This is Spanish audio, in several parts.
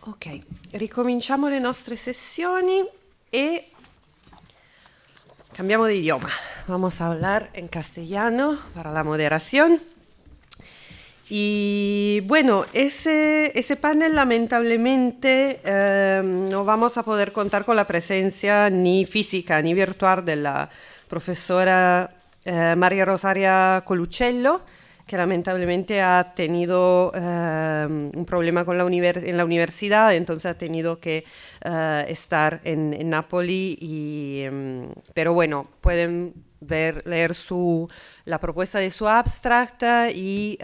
Ok, ricominciamo le nostre sessioni e cambiamo de idioma. Vamos a hablar en castellano para la moderación. Y bueno, ese panel lamentablemente no vamos a poder contar con la presencia ni física ni virtual de la profesora María Rosaria Coluccello, que lamentablemente ha tenido un problema con en la universidad, entonces ha tenido que estar en Nápoli, pero bueno, pueden leer la propuesta de su abstract y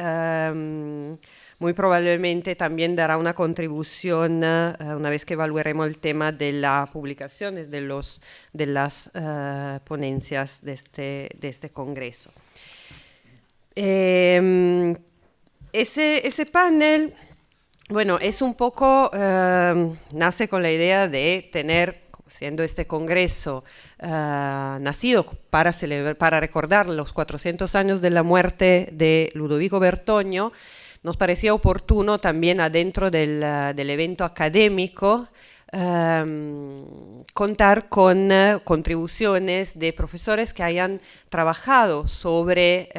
muy probablemente también dará una contribución una vez que evaluaremos el tema de las publicaciones de las ponencias de este congreso. Ese panel, bueno, es un poco, nace con la idea de tener, siendo este congreso nacido para recordar los 400 años de la muerte de Ludovico Bertogno, nos parecía oportuno también adentro del evento académico contar con contribuciones de profesores que hayan trabajado sobre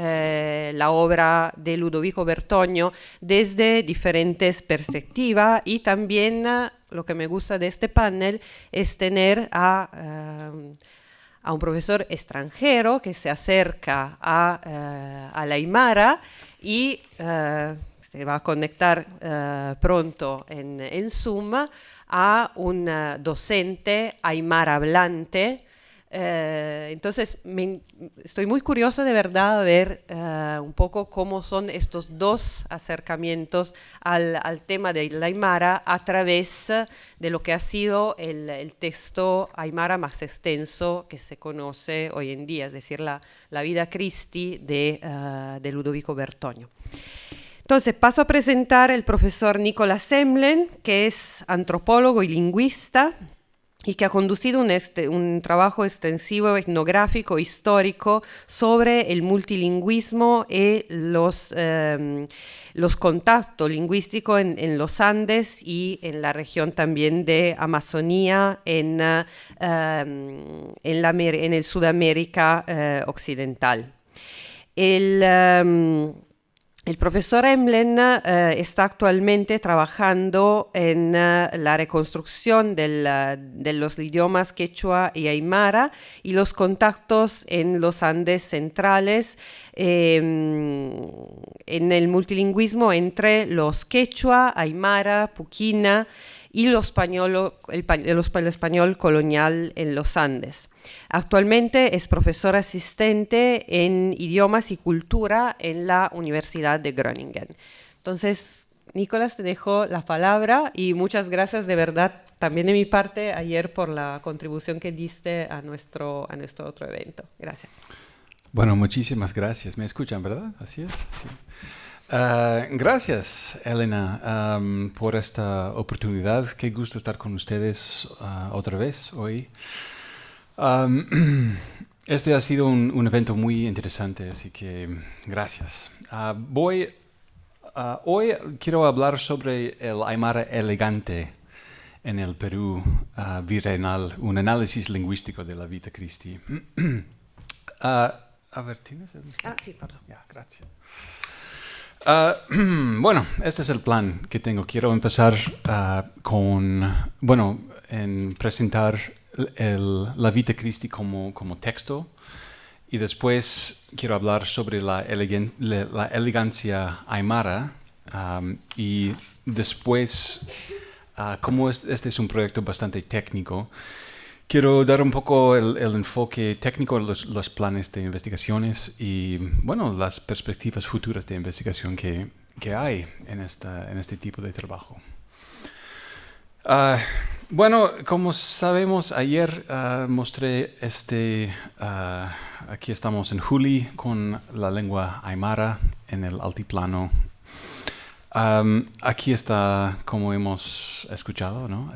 la obra de Ludovico Bertogno desde diferentes perspectivas, y también lo que me gusta de este panel es tener a un profesor extranjero que se acerca a la Aymara y se va a conectar pronto en Zoom a un docente aymara hablante. Entonces estoy muy curiosa de verdad a ver un poco cómo son estos dos acercamientos al tema de la aymara a través de lo que ha sido el texto aymara más extenso que se conoce hoy en día, es decir, la Vida Christi de Ludovico Bertogno. Entonces paso a presentar al profesor Nicolas Semlen, que es antropólogo y lingüista y que ha conducido un trabajo extensivo etnográfico histórico sobre el multilingüismo y los contactos lingüísticos en los Andes y en la región también de Amazonía en el Sudamérica occidental. El profesor Semlen está actualmente trabajando en la reconstrucción de los idiomas quechua y aymara y los contactos en los Andes centrales, en el multilingüismo entre los quechua, aymara, puquina y el español colonial en los Andes. Actualmente es profesor asistente en idiomas y cultura en la Universidad de Groningen. Entonces, Nicolás, te dejo la palabra y muchas gracias de verdad también de mi parte ayer por la contribución que diste a nuestro otro evento. Gracias. Bueno, muchísimas gracias. ¿Me escuchan, verdad? Así es. Sí. Gracias, Elena, por esta oportunidad. Qué gusto estar con ustedes otra vez hoy. Este ha sido un evento muy interesante, así que gracias. Hoy quiero hablar sobre el aymara elegante en el Perú virreinal, un análisis lingüístico de la Vita Christi. A ver, ¿tienes el...? Sí, perdón. Ya, gracias. Bueno, este es el plan que tengo. Quiero empezar en presentar la Vita Christi como texto, y después quiero hablar sobre la elegancia aymara, y después, como este es un proyecto bastante técnico, quiero dar un poco el enfoque técnico de los planes de investigaciones y, bueno, las perspectivas futuras de investigación que hay en este tipo de trabajo. Bueno, como sabemos, ayer mostré aquí estamos en Juli con la lengua aymara en el altiplano. Aquí está, como hemos escuchado, ¿no?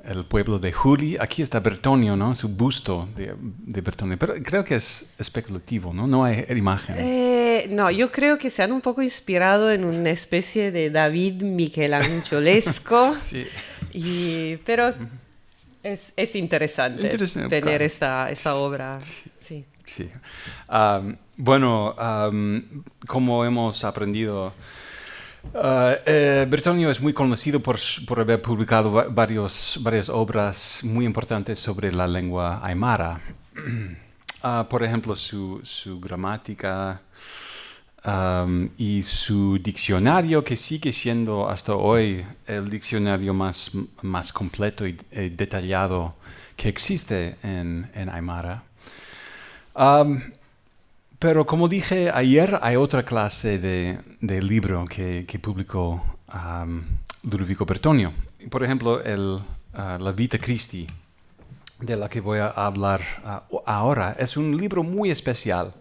El pueblo de Juli. Aquí está Bertogno, ¿no? Su busto de Bertogno. Pero creo que es especulativo, ¿no? No hay imagen. No, yo creo que se han un poco inspirado en una especie de David Michelangelesco. Sí. Pero es interesante tener esa obra. Sí. Sí. Como hemos aprendido, Bertonio es muy conocido por haber publicado varias obras muy importantes sobre la lengua aymara. Por ejemplo, su gramática y su diccionario, que sigue siendo hasta hoy el diccionario más completo y detallado que existe en aymara. Pero como dije ayer, hay otra clase de libro que publicó Ludovico Bertonio. Por ejemplo, la Vita Christi, de la que voy a hablar ahora, es un libro muy especial,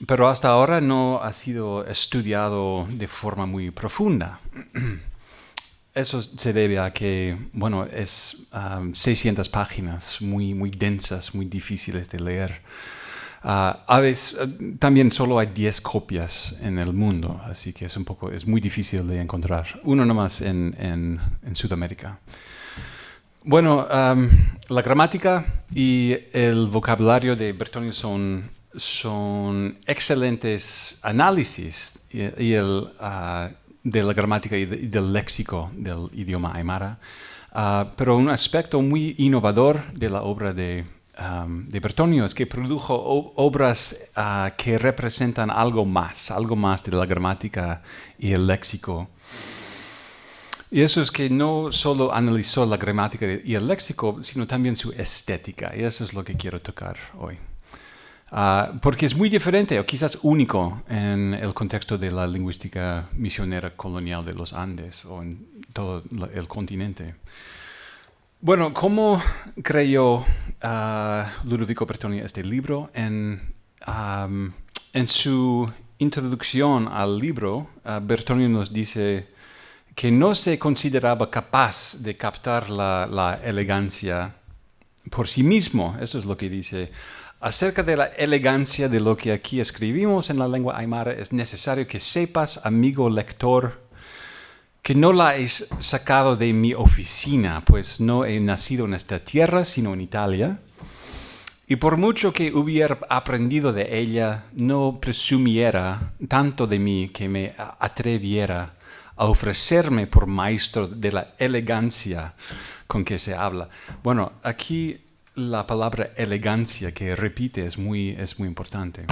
pero hasta ahora no ha sido estudiado de forma muy profunda. Eso se debe a que, es 600 páginas, muy, muy densas, muy difíciles de leer. A veces también solo hay 10 copias en el mundo, así que es muy difícil de encontrar. Uno nomás en Sudamérica. La gramática y el vocabulario de Bertonio son excelentes análisis de la gramática y del léxico del idioma aymara, pero un aspecto muy innovador de la obra de Bertonio es que produjo obras que representan algo más de la gramática y el léxico. Y eso es que no solo analizó la gramática y el léxico, sino también su estética, y eso es lo que quiero tocar hoy. Porque es muy diferente o quizás único en el contexto de la lingüística misionera colonial de los Andes o en todo el continente. ¿Cómo creyó Ludovico Bertonio este libro? En su introducción al libro, Bertonio nos dice que no se consideraba capaz de captar la elegancia por sí mismo. Eso es lo que dice. Acerca de la elegancia de lo que aquí escribimos en la lengua aymara, es necesario que sepas, amigo lector, que no la he sacado de mi oficina, pues no he nacido en esta tierra, sino en Italia. Y por mucho que hubiera aprendido de ella, no presumiera tanto de mí que me atreviera a ofrecerme por maestro de la elegancia con que se habla. Aquí la palabra elegancia que repite es muy importante.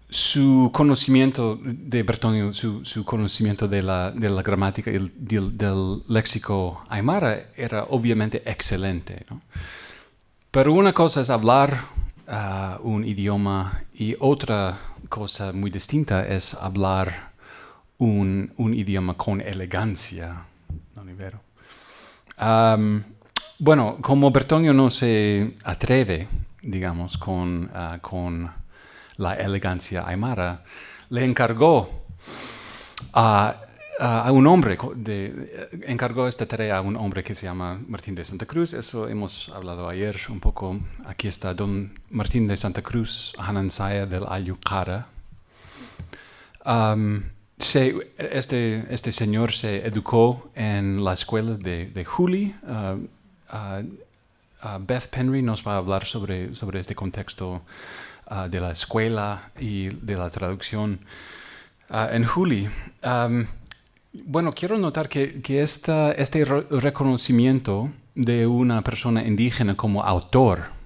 Su conocimiento de Bertonio, su conocimiento de la gramática y del léxico aymara era obviamente excelente, ¿no? Pero una cosa es hablar un idioma y otra cosa muy distinta es hablar un idioma con elegancia, ¿no es verdad? Como Bertonio no se atreve, digamos, con la elegancia aymara, le encargó a un hombre, encargó esta tarea a un hombre que se llama Martín de Santa Cruz. Eso hemos hablado ayer un poco. Aquí está don Martín de Santa Cruz, Hanansaya del Ayucara. Este señor se educó en la escuela de Juli. Beth Penry nos va a hablar sobre este contexto de la escuela y de la traducción en Juli. Quiero notar que este reconocimiento de una persona indígena como autor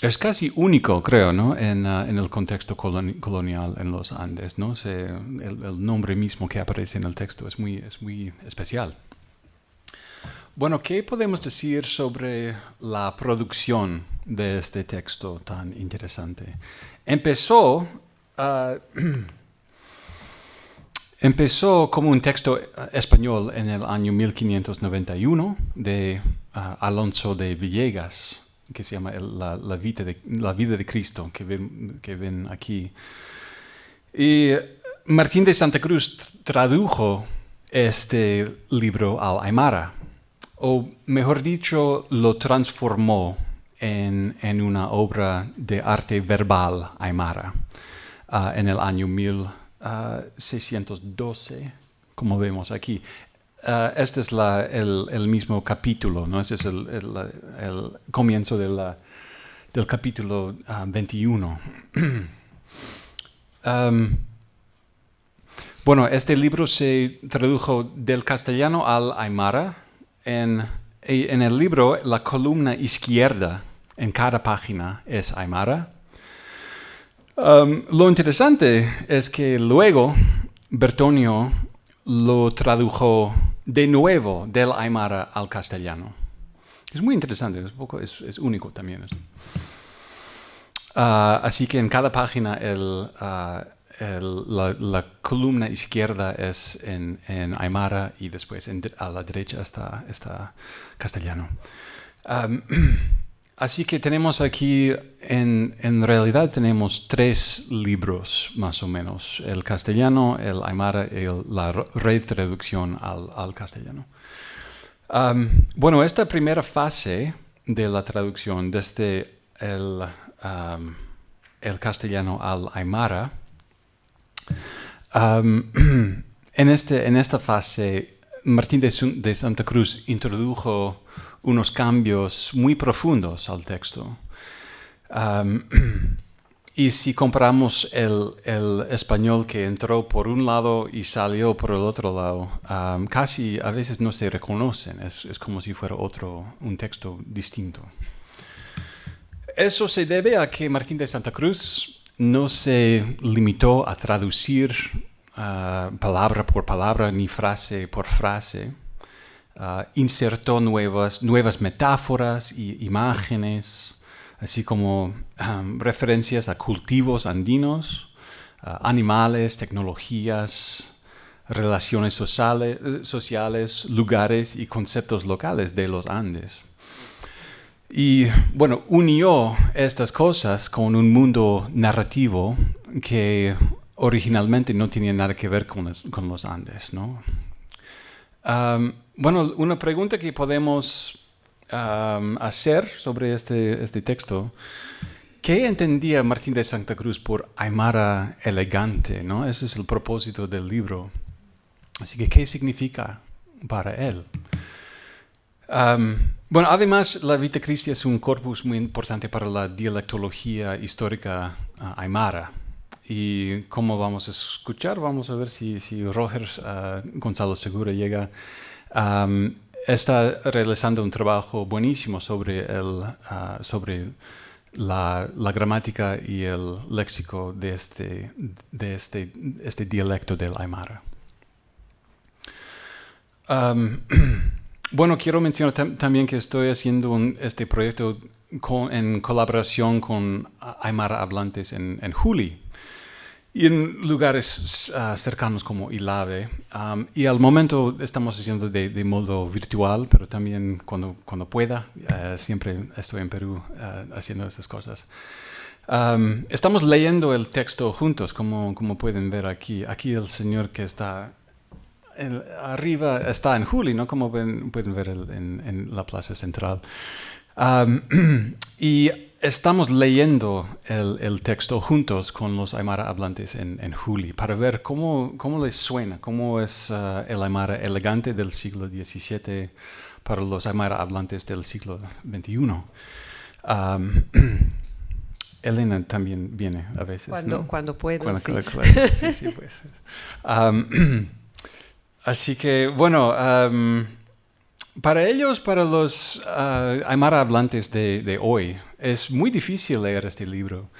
es casi único, creo, ¿no? En el contexto colonial en los Andes, ¿no? El nombre mismo que aparece en el texto es muy especial. ¿Qué podemos decir sobre la producción de este texto tan interesante? Empezó como un texto español en el año 1591 de Alonso de Villegas, que se llama la vida de Cristo, que ven aquí. Y Martín de Santa Cruz tradujo este libro al aymara, o mejor dicho, lo transformó en una obra de arte verbal aymara en el año 612, como vemos aquí. Este es el mismo capítulo, ¿no? Este es el comienzo del capítulo 21. Bueno, este libro se tradujo del castellano al aymara. En el libro, la columna izquierda en cada página es aymara. Lo interesante es que luego Bertonio lo tradujo de nuevo del aymara al castellano. Es muy interesante, es único también eso. Así que en cada página la columna izquierda es en aymara y después a la derecha está castellano. Así que tenemos aquí, en realidad tenemos 3 libros más o menos, el castellano, el aymara y la retraducción al castellano. Bueno, esta primera fase de la traducción desde el castellano al aymara, en esta fase Martín de Santa Cruz introdujo unos cambios muy profundos al texto. Y si comparamos el español que entró por un lado y salió por el otro lado, casi a veces no se reconocen, es como si fuera un texto distinto. Eso se debe a que Martín de Santa Cruz no se limitó a traducir palabra por palabra ni frase por frase. Insertó nuevas metáforas y imágenes, así como referencias a cultivos andinos, animales, tecnologías, relaciones sociales, lugares y conceptos locales de los Andes. Y bueno, unió estas cosas con un mundo narrativo que originalmente no tenía nada que ver con los Andes, ¿no? Bueno, una pregunta que podemos hacer sobre este texto: ¿qué entendía Martín de Santa Cruz por aymara elegante, ¿no? Ese es el propósito del libro. Así que, ¿qué significa para él? Bueno, además, la Vita Christi es un corpus muy importante para la dialectología histórica aymara. Y como vamos a escuchar, vamos a ver si Roger Gonzalo Segura llega. Está realizando un trabajo buenísimo sobre la gramática y el léxico de este dialecto del aymara. Bueno, quiero mencionar también que estoy haciendo este proyecto en colaboración con aymara hablantes en Juli y en lugares cercanos como Ilave. Y al momento estamos haciendo de modo virtual, pero también cuando pueda. Siempre estoy en Perú haciendo estas cosas. Estamos leyendo el texto juntos, como pueden ver aquí. Aquí el señor que está arriba está en Juli, ¿no? Como pueden ver en la plaza central. Y estamos leyendo el texto juntos con los aymara hablantes en Juli para ver cómo les suena, cómo es el aymara elegante del siglo XVII para los aymara hablantes del siglo XXI. Elena también viene a veces, ¿no? Cuando puedo, sí. Claro, sí, pues. Así que, bueno, para ellos, para los aymara hablantes de hoy, es muy difícil leer este libro.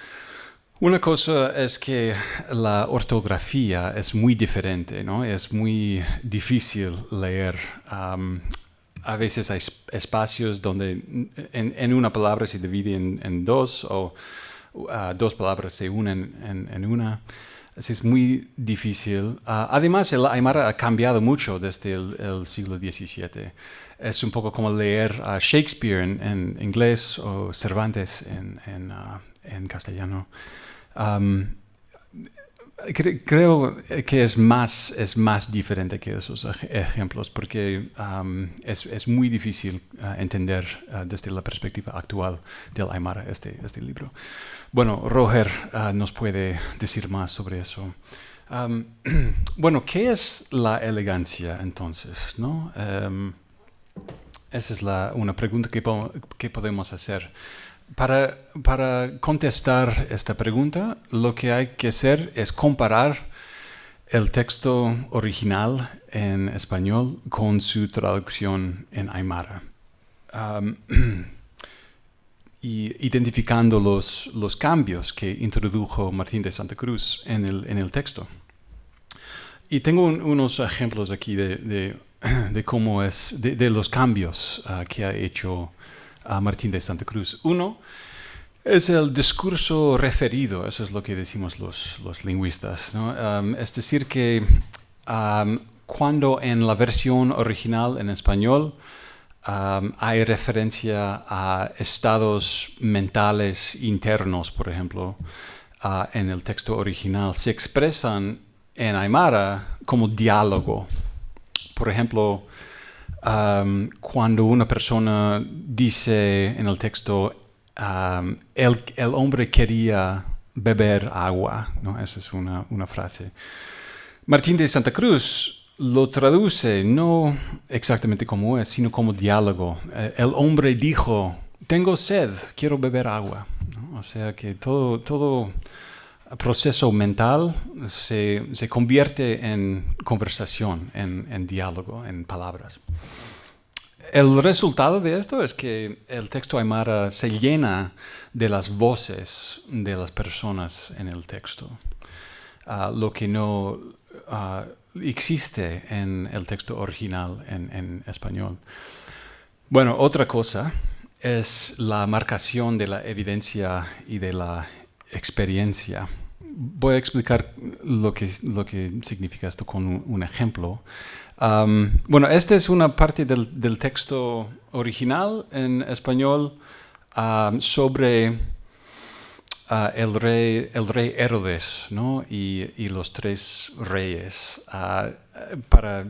Una cosa es que la ortografía es muy diferente, ¿no? Es muy difícil leer. A veces hay espacios donde en una palabra se divide en dos, o dos palabras se unen en una. Es muy difícil. Además, el aymara ha cambiado mucho desde el siglo XVII. Es un poco como leer a Shakespeare en inglés o Cervantes en castellano. Creo que es más diferente que esos ejemplos porque es muy difícil entender desde la perspectiva actual del Aymara este libro. Bueno, Roger nos puede decir más sobre eso. Bueno, ¿qué es la elegancia entonces, ¿no? Esa es una pregunta que podemos hacer. Para contestar esta pregunta, lo que hay que hacer es comparar el texto original en español con su traducción en Aymara. Y identificando los cambios que introdujo Martín de Santa Cruz en el texto. Y tengo unos ejemplos aquí de cómo es, de los cambios que ha hecho Martín de Santa Cruz. Uno es el discurso referido, eso es lo que decimos los lingüistas, ¿no? Es decir que cuando en la versión original en español hay referencia a estados mentales internos, por ejemplo, en el texto original, se expresan en Aymara como diálogo. Por ejemplo, cuando una persona dice en el texto, el hombre quería beber agua, ¿no? Esa es una frase. Martín de Santa Cruz lo traduce no exactamente como es, sino como diálogo. El hombre dijo, tengo sed, quiero beber agua, ¿no? O sea que todo proceso mental se convierte en conversación, en diálogo, en palabras. El resultado de esto es que el texto Aymara se llena de las voces de las personas en el texto, lo que no existe en el texto original en español. Bueno, otra cosa es la marcación de la evidencia y de la experiencia. Voy a explicar lo que significa esto con un ejemplo. Bueno, esta es una parte del texto original en español sobre el rey Herodes, ¿no? y los tres reyes.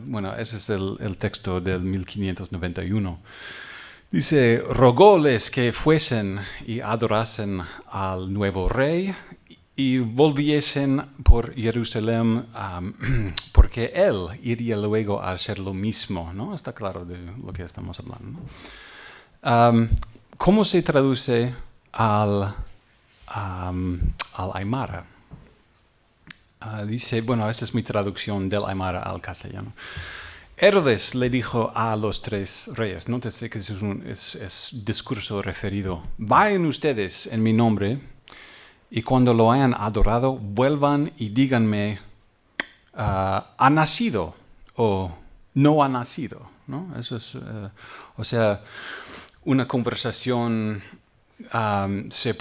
Bueno, ese es el texto del 1591. Dice, rogóles que fuesen y adorasen al nuevo rey y volviesen por Jerusalén porque él iría luego a hacer lo mismo, ¿no? Está claro de lo que estamos hablando, ¿no? ¿Cómo se traduce al Aymara? Dice, bueno, esa es mi traducción del Aymara al castellano. Herodes le dijo a los tres reyes, nótese que es discurso referido, vayan ustedes en mi nombre y cuando lo hayan adorado, vuelvan y díganme, ¿ha nacido o no ha nacido? ¿No? Eso es, o sea, una conversación se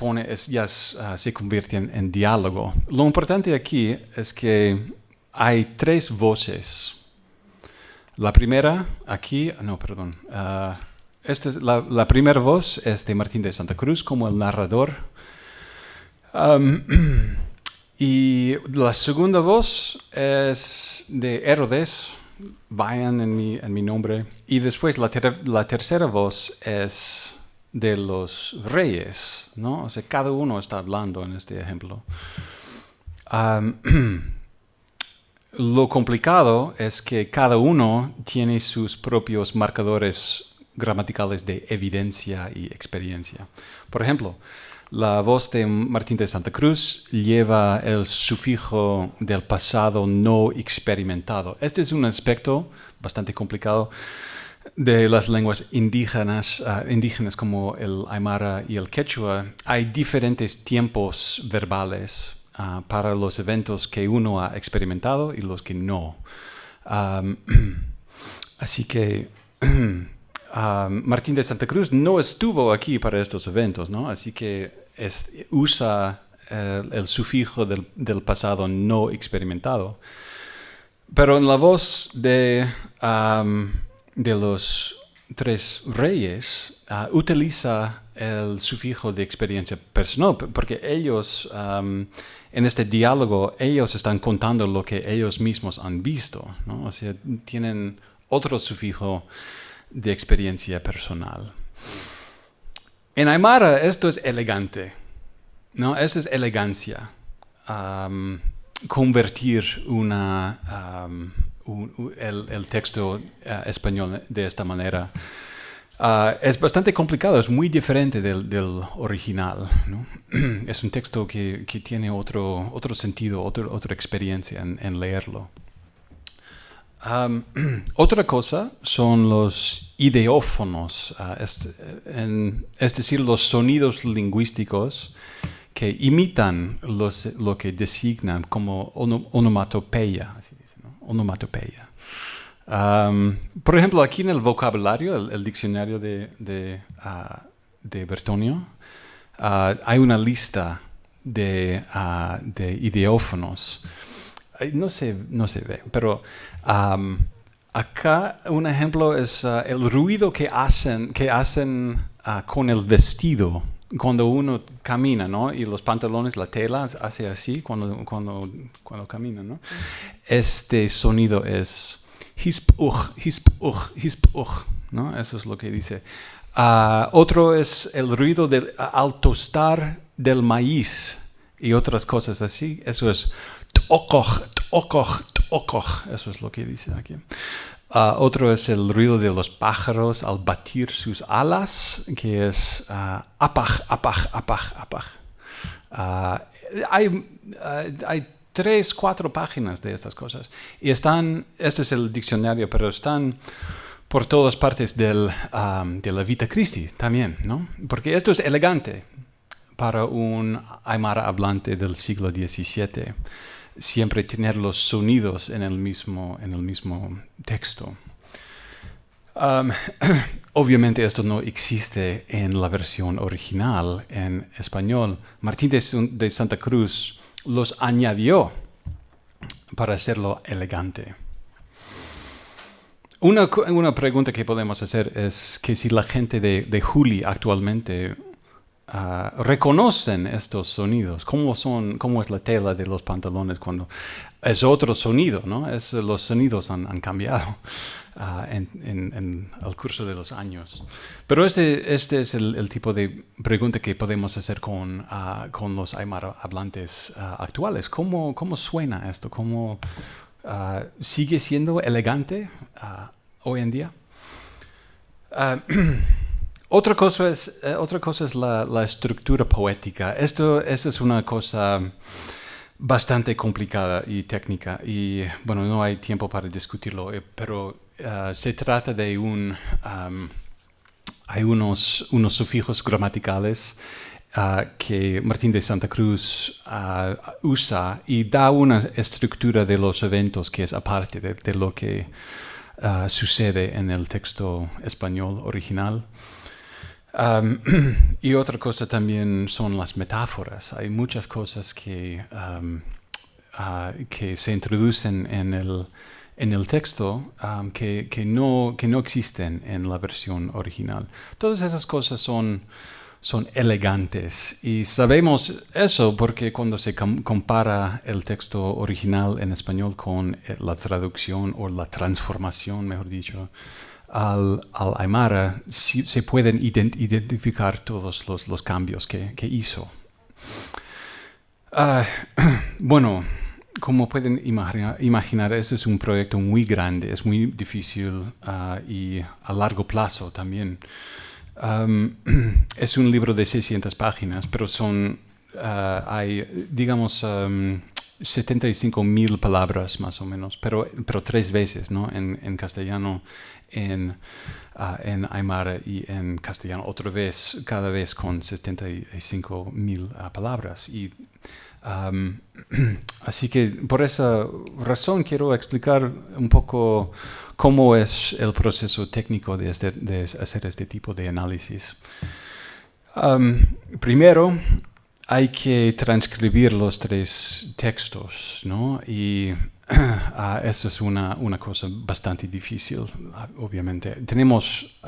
convierte en diálogo. Lo importante aquí es que hay tres voces. La primera, aquí, no, perdón. La primera voz es de Martín de Santa Cruz como el narrador. Y la segunda voz es de Herodes, vayan en mi nombre. Y después la tercera voz es de los reyes, ¿no? O sea, cada uno está hablando en este ejemplo. Lo complicado es que cada uno tiene sus propios marcadores gramaticales de evidencia y experiencia. Por ejemplo, la voz de Martín de Santa Cruz lleva el sufijo del pasado no experimentado. Este es un aspecto bastante complicado de las lenguas indígenas como el Aymara y el Quechua. Hay diferentes tiempos verbales para los eventos que uno ha experimentado y los que no. Así que Martín de Santa Cruz no estuvo aquí para estos eventos, ¿no? Así que usa el sufijo del pasado no experimentado. Pero en la voz de los tres reyes utiliza el sufijo de experiencia personal, porque ellos, en este diálogo, ellos están contando lo que ellos mismos han visto, ¿no? O sea, tienen otro sufijo de experiencia personal. En Aymara esto es elegante, ¿no? Eso es elegancia. Convertir el texto español de esta manera. Es bastante complicado, es muy diferente del original, ¿no? Es un texto que tiene otro sentido, otra experiencia en leerlo. Otra cosa son los ideófonos, es decir, los sonidos lingüísticos que imitan lo que designan como onomatopeya, así dice, ¿no? Onomatopeya. Por ejemplo, aquí en el vocabulario, el diccionario de Bertonio, hay una lista de ideófonos. No se ve, pero acá un ejemplo es el ruido que hacen con el vestido cuando uno camina, ¿no? Y los pantalones, la tela hace así cuando camina, ¿no? Este sonido es hisp-uch, hisp-uch, hisp-uch, ¿no? Eso es lo que dice. Otro es el ruido al tostar del maíz y otras cosas así. Eso es t'okoch, t'okoch, t'okoch. Eso es lo que dice aquí. Otro es el ruido de los pájaros al batir sus alas, que es apaj, apaj, apaj, apaj. Hay 3, 4 páginas de estas cosas. Y este es el diccionario, pero están por todas partes de la Vita Christi también, ¿no? Porque esto es elegante para un aymara hablante del siglo XVII. Siempre tener los sonidos en el mismo texto. Obviamente esto no existe en la versión original en español. Martín de Santa Cruz los añadió para hacerlo elegante. Una pregunta que podemos hacer es que si la gente de Juli actualmente reconocen estos sonidos, cómo es la tela de los pantalones cuando es otro sonido, ¿no? Los sonidos han cambiado en el curso de los años. Pero este es el tipo de pregunta que podemos hacer con los aymara hablantes actuales. ¿Cómo suena esto? ¿Cómo sigue siendo elegante hoy en día? Otra cosa es la estructura poética. Esto es una cosa bastante complicada y técnica y bueno, no hay tiempo para discutirlo, pero se trata de hay unos sufijos gramaticales que Martín de Santa Cruz usa y da una estructura de los eventos que es aparte de lo que sucede en el texto español original. Y otra cosa también son las metáforas. Hay muchas cosas que se introducen en el texto que no existen en la versión original. Todas esas cosas son elegantes y sabemos eso porque cuando se compara el texto original en español con la traducción o la transformación, mejor dicho, al aymara, se pueden identificar todos los cambios que hizo. Bueno, como pueden imaginar, este es un proyecto muy grande, es muy difícil y a largo plazo también. Es un libro de 600 páginas, pero hay, digamos, 75,000 palabras más o menos, pero 3 veces, ¿no? En castellano, en aymara y en castellano otra vez, cada vez con 75,000 palabras. Así que por esa razón quiero explicar un poco cómo es el proceso técnico de hacer este tipo de análisis. Primero, hay que transcribir los 3 textos, ¿no? Y eso es una cosa bastante difícil, obviamente. Tenemos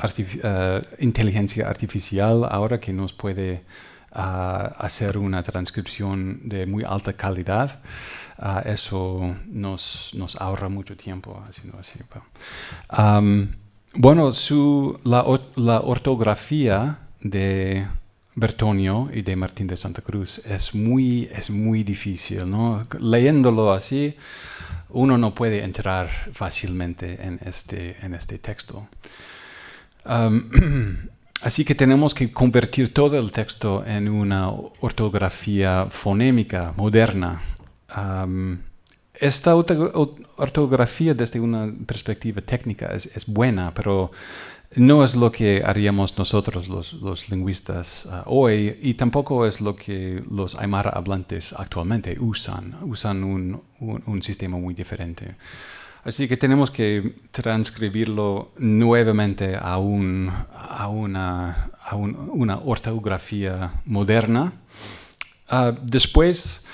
inteligencia artificial ahora que nos puede hacer una transcripción de muy alta calidad. Eso nos ahorra mucho tiempo haciendo así. Bueno, la ortografía de Bertonio y de Martín de Santa Cruz es muy difícil, ¿no? Leyéndolo así, uno no puede entrar fácilmente en este texto. Así que tenemos que convertir todo el texto en una ortografía fonémica moderna. Esta ortografía desde una perspectiva técnica es buena, pero no es lo que haríamos nosotros los lingüistas hoy, y tampoco es lo que los aymara hablantes actualmente usan. Usan un sistema muy diferente. Así que tenemos que transcribirlo nuevamente a una ortografía moderna. Después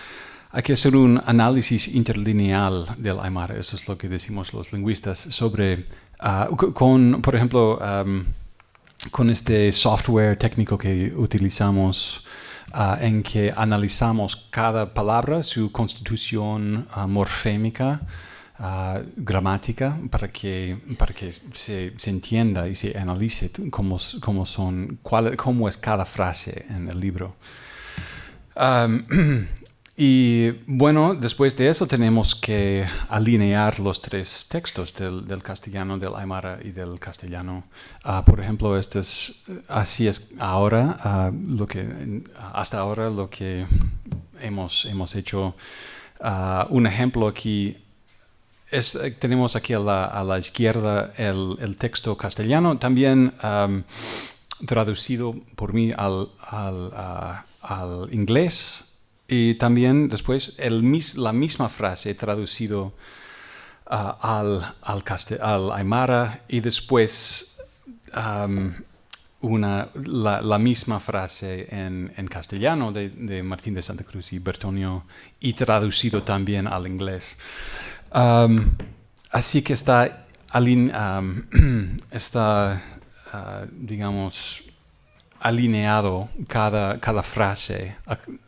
hay que hacer un análisis interlineal del aymara. Eso es lo que decimos los lingüistas sobre, por ejemplo, con este software técnico que utilizamos, en que analizamos cada palabra, su constitución morfémica, gramática, para que se entienda y se analice cómo es cada frase en el libro. Y bueno, después de eso tenemos que alinear los tres textos del castellano, del aymara y del castellano. Por ejemplo, así es ahora, hasta ahora lo que hemos hecho. Un ejemplo aquí tenemos aquí a la izquierda el texto castellano, también traducido por mí al inglés. Y también después la misma frase traducido al aymara, y después la misma frase en castellano de Martín de Santa Cruz y Bertonio, y traducido también al inglés. Así que está digamos, alineado cada frase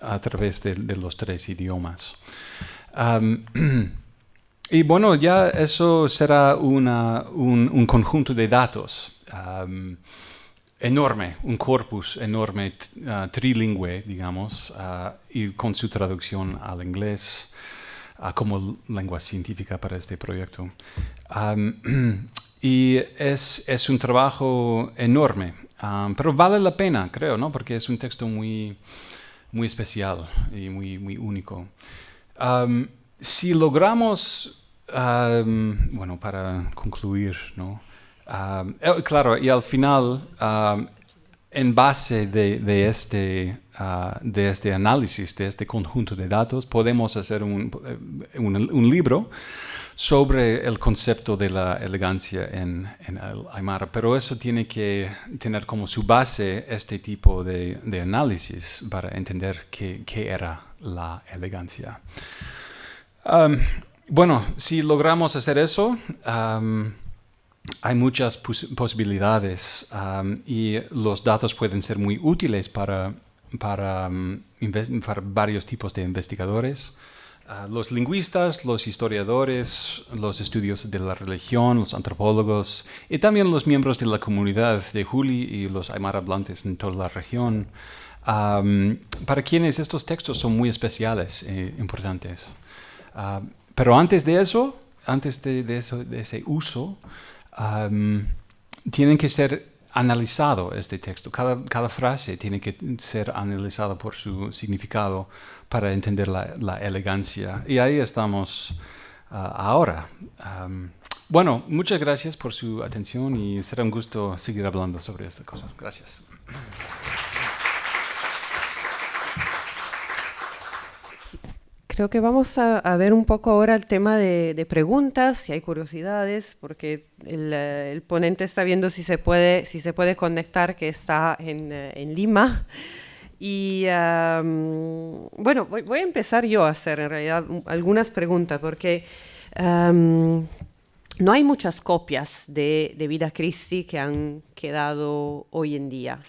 a través de los tres idiomas. Y bueno, ya eso será un conjunto de datos enorme, un corpus enorme, trilingüe, digamos, y con su traducción al inglés como lengua científica para este proyecto. Y es un trabajo enorme. Pero vale la pena, creo, ¿no? Porque es un texto muy especial y muy único. Si logramos, bueno, para concluir, ¿no? Claro, y al final, en base de este análisis, de este conjunto de datos, podemos hacer un libro sobre el concepto de la elegancia en el aymara, pero eso tiene que tener como su base este tipo de análisis para entender qué era la elegancia. Bueno, si logramos hacer eso, hay muchas posibilidades, y los datos pueden ser muy útiles para varios tipos de investigadores. Los lingüistas, los historiadores, los estudiosos de la religión, los antropólogos y también los miembros de la comunidad de Juli y los aymara hablantes en toda la región, para quienes estos textos son muy especiales e importantes. Pero antes de eso, de ese uso, tienen que ser analizado este texto. Cada frase tiene que ser analizada por su significado para entender la elegancia. Y ahí estamos ahora. Bueno, muchas gracias por su atención y será un gusto seguir hablando sobre estas cosas. Gracias. Creo que vamos a ver un poco ahora el tema de preguntas, si hay curiosidades, porque el ponente está viendo si se puede conectar, que está en Lima. Y bueno, voy a empezar yo a hacer en realidad algunas preguntas, porque no hay muchas copias de Vida Christi que han quedado hoy en día.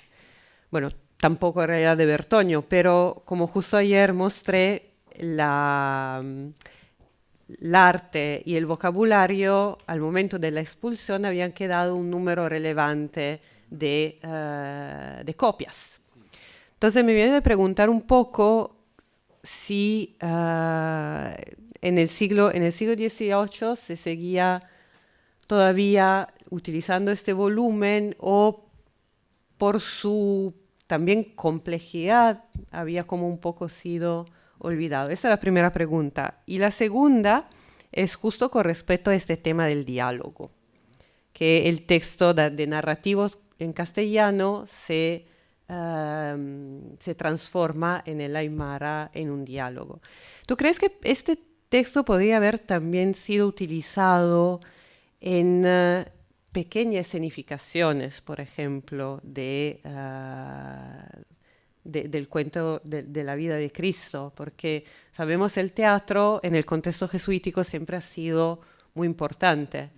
Bueno, tampoco en realidad de Bertoño, pero como justo ayer mostré, l'arte y el vocabulario al momento de la expulsión habían quedado un número relevante de copias. Entonces me viene de preguntar un poco si en el siglo XVIII se seguía todavía utilizando este volumen o por su también complejidad había como un poco sido olvidado. Esa es la primera pregunta. Y la segunda es justo con respecto a este tema del diálogo, que el texto de narrativos en castellano se transforma en el aymara en un diálogo. ¿Tú crees que este texto podría haber también sido utilizado en pequeñas escenificaciones, por ejemplo, del cuento de la vida de Cristo? Porque sabemos el teatro en el contexto jesuítico siempre ha sido muy importante.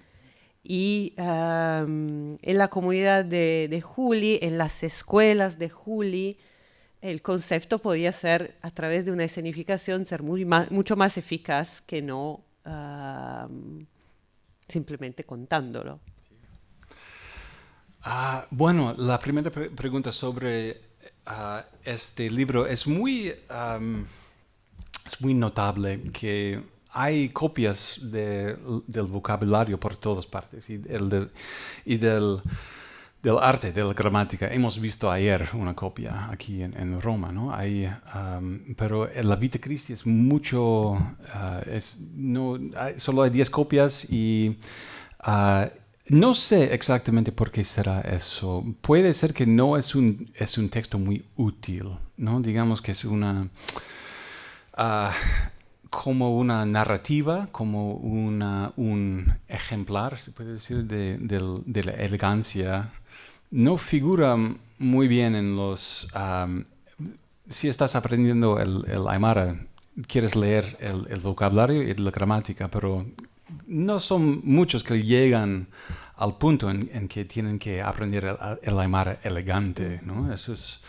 Y en la comunidad de Juli, en las escuelas de Juli, el concepto podía ser, a través de una escenificación, ser mucho más eficaz que no simplemente contándolo. Bueno, la primera pregunta sobre este libro es muy notable que hay copias del vocabulario por todas partes y del arte, de la gramática. Hemos visto ayer una copia aquí en Roma, ¿no? Pero la Vita Christi es mucho, solo hay 10 copias y no sé exactamente por qué será eso. Puede ser que no es un texto muy útil, ¿no? Digamos que es como una narrativa, como un ejemplar, se puede decir, de la elegancia. No figura muy bien en los... si estás aprendiendo el aymara, quieres leer el vocabulario y la gramática, pero no son muchos que llegan al punto en que tienen que aprender el aymara elegante, ¿no? Eso es...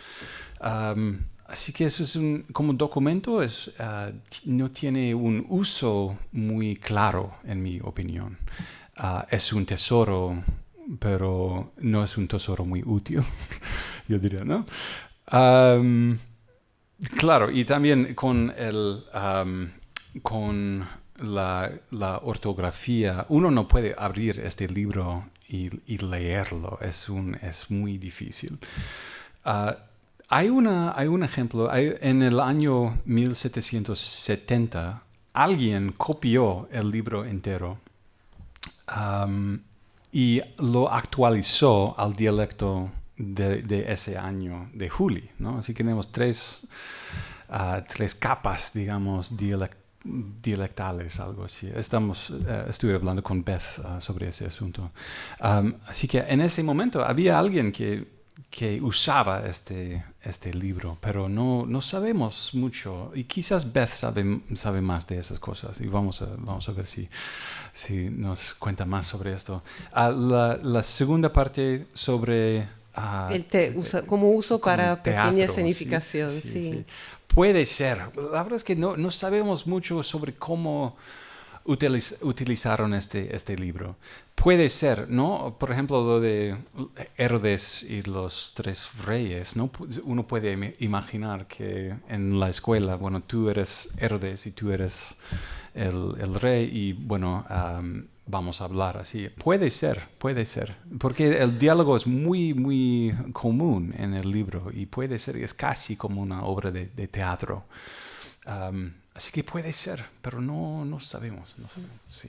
así que eso es como documento, no tiene un uso muy claro, en mi opinión. Es un tesoro, pero no es un tesoro muy útil, yo diría, ¿no? Claro, y también con la ortografía, uno no puede abrir este libro y leerlo, es muy difícil. Hay un ejemplo, en el año 1770, alguien copió el libro entero y lo actualizó al dialecto de ese año de Juli, ¿no? Así que tenemos tres capas, digamos, dialectales, algo así. Estuve hablando con Beth sobre ese asunto. Así que en ese momento había alguien que usaba este libro, pero no sabemos mucho. Y quizás Beth sabe más de esas cosas. Y vamos a ver si nos cuenta más sobre esto. La segunda parte sobre... como uso para teatro, pequeña escenificación, sí. Puede ser. La verdad es que no sabemos mucho sobre cómo utilizaron este libro. Puede ser, ¿no? Por ejemplo, lo de Herodes y los 3 reyes, ¿no? Uno puede imaginar que en la escuela, bueno, tú eres Herodes y tú eres el rey y, bueno, vamos a hablar así. Puede ser, porque el diálogo es muy, muy común en el libro y puede ser, es casi como una obra de teatro. Así que puede ser, pero no sabemos. Sí.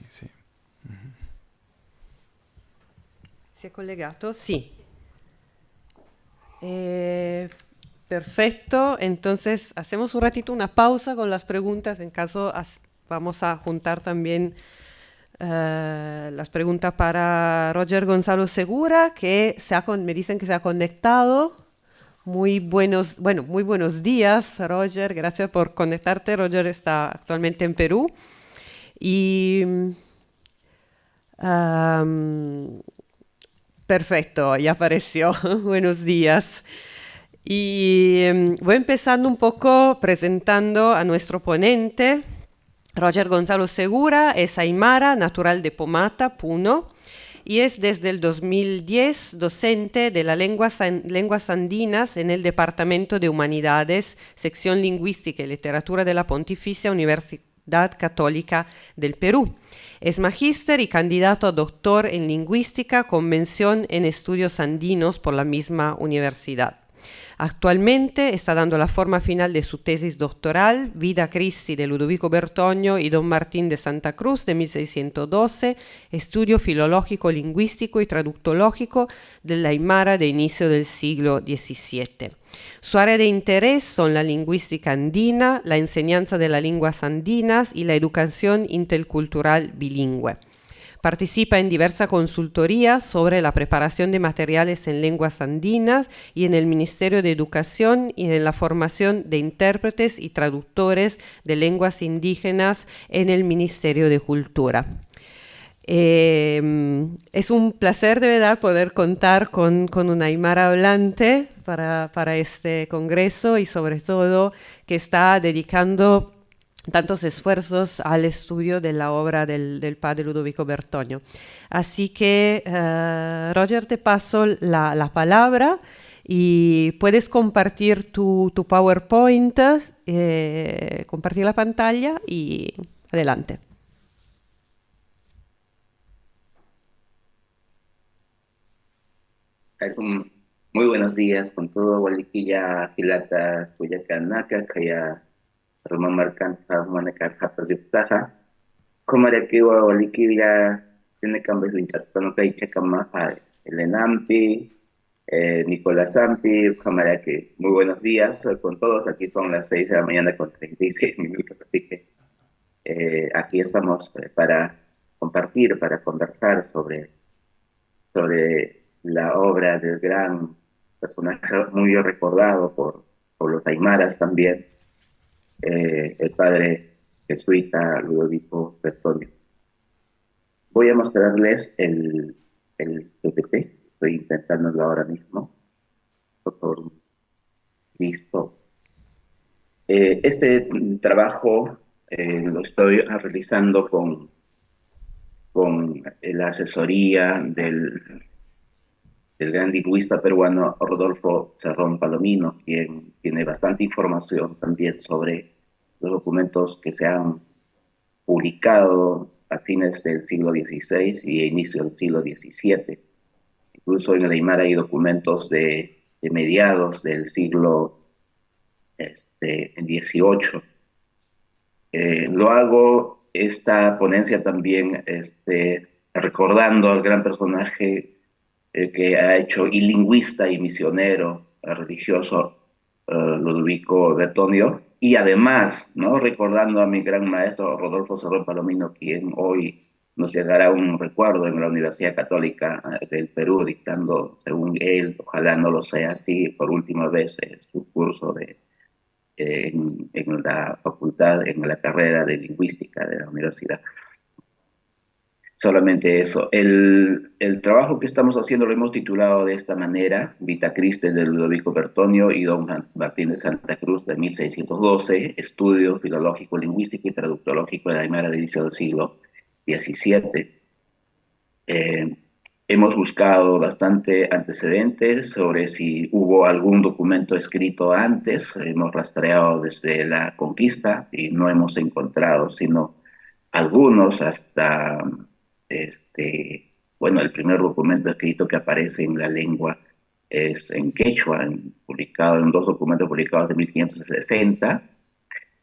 Uh-huh. ¿Si è collegato? Sí. Perfecto, entonces hacemos un ratito una pausa con las preguntas, en caso vamos a juntar también las preguntas para Roger Gonzalo Segura, que me dicen que se ha conectado. Muy buenos días, Roger. Gracias por conectarte. Roger está actualmente en Perú y am, perfecto, ya apareció. Buenos días. Y voy empezando un poco presentando a nuestro ponente. Roger Gonzalo Segura es aymara, natural de Pomata, Puno, y es desde el 2010 docente de las lenguas andinas en el Departamento de Humanidades, sección Lingüística y Literatura de la Pontificia Universidad Católica del Perú. Es magíster y candidato a doctor en lingüística con mención en estudios andinos por la misma universidad. Actualmente está dando la forma final de su tesis doctoral, Vida Christi de Ludovico Bertoño y Don Martín de Santa Cruz de 1612, estudio filológico, lingüístico y traductológico del aymara de inicio del siglo XVII. Su área de interés son la lingüística andina, la enseñanza de las lenguas andinas y la educación intercultural bilingüe. Participa en diversas consultorías sobre la preparación de materiales en lenguas andinas y en el Ministerio de Educación y en la formación de intérpretes y traductores de lenguas indígenas en el Ministerio de Cultura. Es un placer de verdad poder contar con un aymara hablante para este congreso y sobre todo que está dedicando tantos esfuerzos al estudio de la obra del padre Ludovico Bertoño. Así que, Roger, te paso la palabra y puedes compartir tu PowerPoint, compartir la pantalla y adelante. Muy buenos días con todo. Walikiya Hilata Kuyakanaka Kaya Romamarkan Manaka Hatas Yuktaha. Komarakiwa Walikiya tiene cambios linchas con Kaicha Kamaha Elenampi, Nicolás Ampi, Kamaraki. Muy buenos días con todos. Aquí son las 6 de la mañana con 36 minutos. Así que aquí estamos para compartir, para conversar sobre la obra del gran personaje muy recordado por los aymaras también, el padre jesuita Ludovico Bertoño. Voy a mostrarles el PPT, estoy intentándolo ahora mismo. Por listo. Este trabajo lo estoy realizando con la asesoría del gran lingüista peruano Rodolfo Cerrón Palomino, quien tiene bastante información también sobre los documentos que se han publicado a fines del siglo XVI y a inicio del siglo XVII. Incluso en el aymara hay documentos de mediados del siglo XVIII. Lo hago esta ponencia también recordando al gran personaje que ha hecho y lingüista y misionero religioso Ludovico Bertoño, y además, ¿no?, recordando a mi gran maestro Rodolfo Cerrón Palomino, quien hoy nos llegará un recuerdo en la Universidad Católica del Perú, dictando, según él, ojalá no lo sea así, por última vez su curso en la facultad, en la carrera de lingüística de la universidad. Solamente eso. El trabajo que estamos haciendo lo hemos titulado de esta manera: Vita Christi de Ludovico Bertoño y Don Martín de Santa Cruz de 1612, estudio filológico, lingüístico y traductológico de la aymara de inicio del siglo XVII. Hemos buscado bastante antecedentes sobre si hubo algún documento escrito antes. Hemos rastreado desde la conquista y no hemos encontrado sino algunos hasta... bueno, el primer documento escrito que aparece en la lengua es en quechua, publicado en 2 documentos publicados de 1560,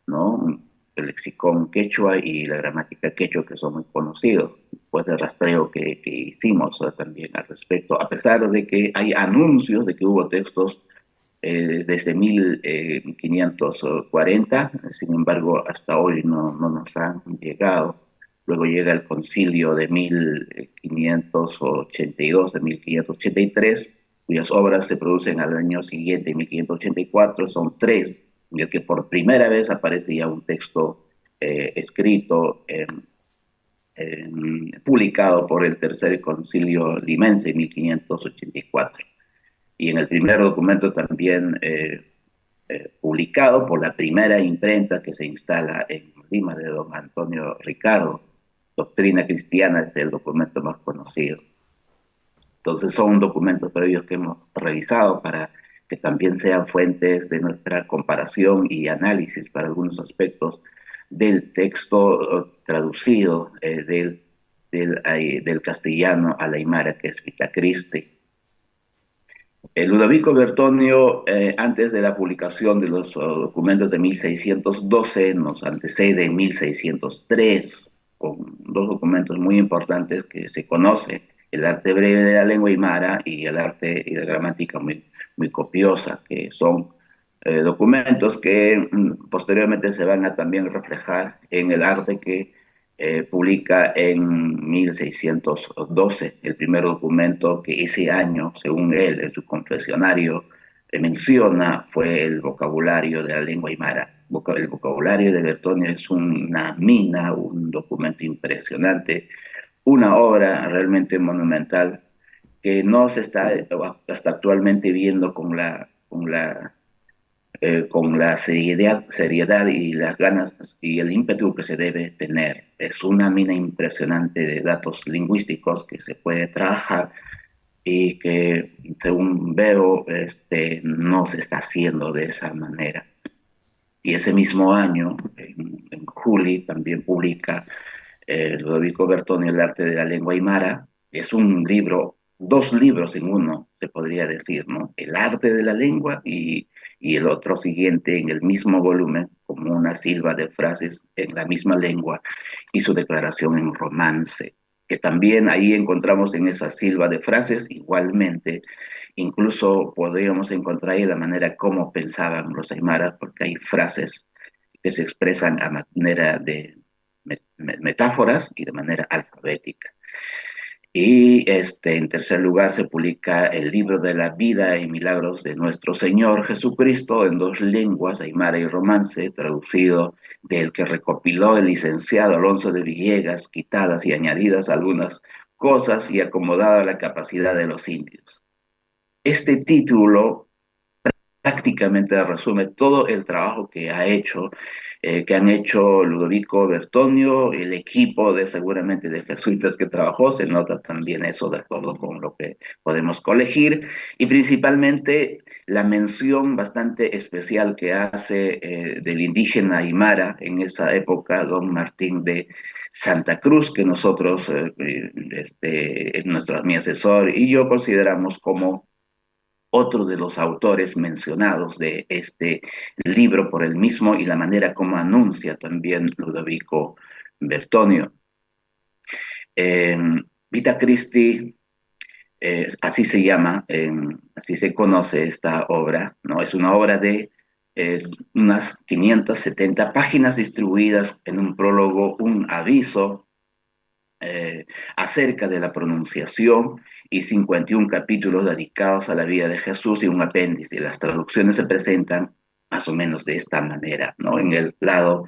¿no? El lexicón quechua y la gramática quechua, que son muy conocidos, después del rastreo que hicimos también al respecto, a pesar de que hay anuncios de que hubo textos desde 1540, sin embargo, hasta hoy no nos han llegado. Luego llega el concilio de 1582, de 1583, cuyas obras se producen al año siguiente, 1584, son tres, en el que por primera vez aparece ya un texto escrito, publicado por el Tercer Concilio Limense en 1584. Y en el primer documento también publicado por la primera imprenta que se instala en Lima, de don Antonio Ricardo. Doctrina Cristiana es el documento más conocido. Entonces son documentos previos que hemos revisado para que también sean fuentes de nuestra comparación y análisis para algunos aspectos del texto traducido del castellano al aymara, que es Vita Christi. Ludovico Bertonio, antes de la publicación de los documentos de 1612, nos antecede en 1603, con dos documentos muy importantes que se conoce: el arte breve de la lengua aymara y el arte y la gramática muy copiosa, que son documentos que posteriormente se van a también reflejar en el arte que publica en 1612, el primer documento que ese año, según él, en su confesionario, menciona fue el vocabulario de la lengua aymara. El vocabulario de Bertonio es una mina, un documento impresionante, una obra realmente monumental que no se está hasta actualmente viendo con la seriedad y las ganas y el ímpetu que se debe tener. Es una mina impresionante de datos lingüísticos que se puede trabajar y que, según veo, no se está haciendo de esa manera. Y ese mismo año, en julio, también publica Ludovico Bertonio, El arte de la lengua aymara. Es un libro, dos libros en uno, se podría decir, ¿no? El arte de la lengua y el otro siguiente en el mismo volumen, como una silva de frases en la misma lengua, y su declaración en romance, que también ahí encontramos en esa silva de frases igualmente. Incluso podríamos encontrar ahí la manera como pensaban los aymaras, porque hay frases que se expresan a manera de metáforas y de manera alfabética. Y en tercer lugar se publica el libro de la vida y milagros de nuestro Señor Jesucristo en dos lenguas, aymara y romance, traducido del que recopiló el licenciado Alonso de Villegas, quitadas y añadidas algunas cosas y acomodada a la capacidad de los indios. Este título prácticamente resume todo el trabajo que que han hecho Ludovico Bertonio, el equipo seguramente de jesuitas que trabajó. Se nota también eso de acuerdo con lo que podemos colegir, y principalmente la mención bastante especial que hace del indígena aymara en esa época, don Martín de Santa Cruz, que nosotros, mi asesor y yo consideramos como otro de los autores mencionados de este libro por él mismo y la manera como anuncia también Ludovico Bertonio. Vita Christi, así se llama, así se conoce esta obra, ¿no? Es una obra de unas 570 páginas distribuidas en un prólogo, un aviso acerca de la pronunciación, y 51 capítulos dedicados a la vida de Jesús y un apéndice. Las traducciones se presentan más o menos de esta manera, ¿no? En el lado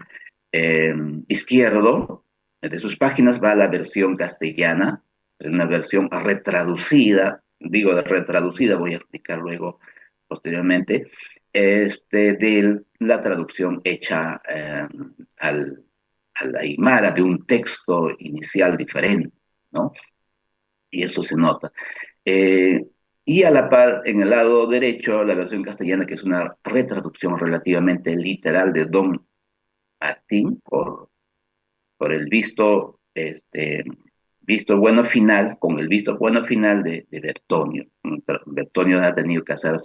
izquierdo de sus páginas va la versión castellana, una versión retraducida, digo de retraducida, voy a explicar luego posteriormente, de la traducción hecha al aymara de un texto inicial diferente, ¿no? Y eso se nota. Y a la par, en el lado derecho, la versión castellana, que es una retraducción relativamente literal de Don Martín, por el visto bueno final, con el visto bueno final de Bertonio. Bertonio ha tenido que hacer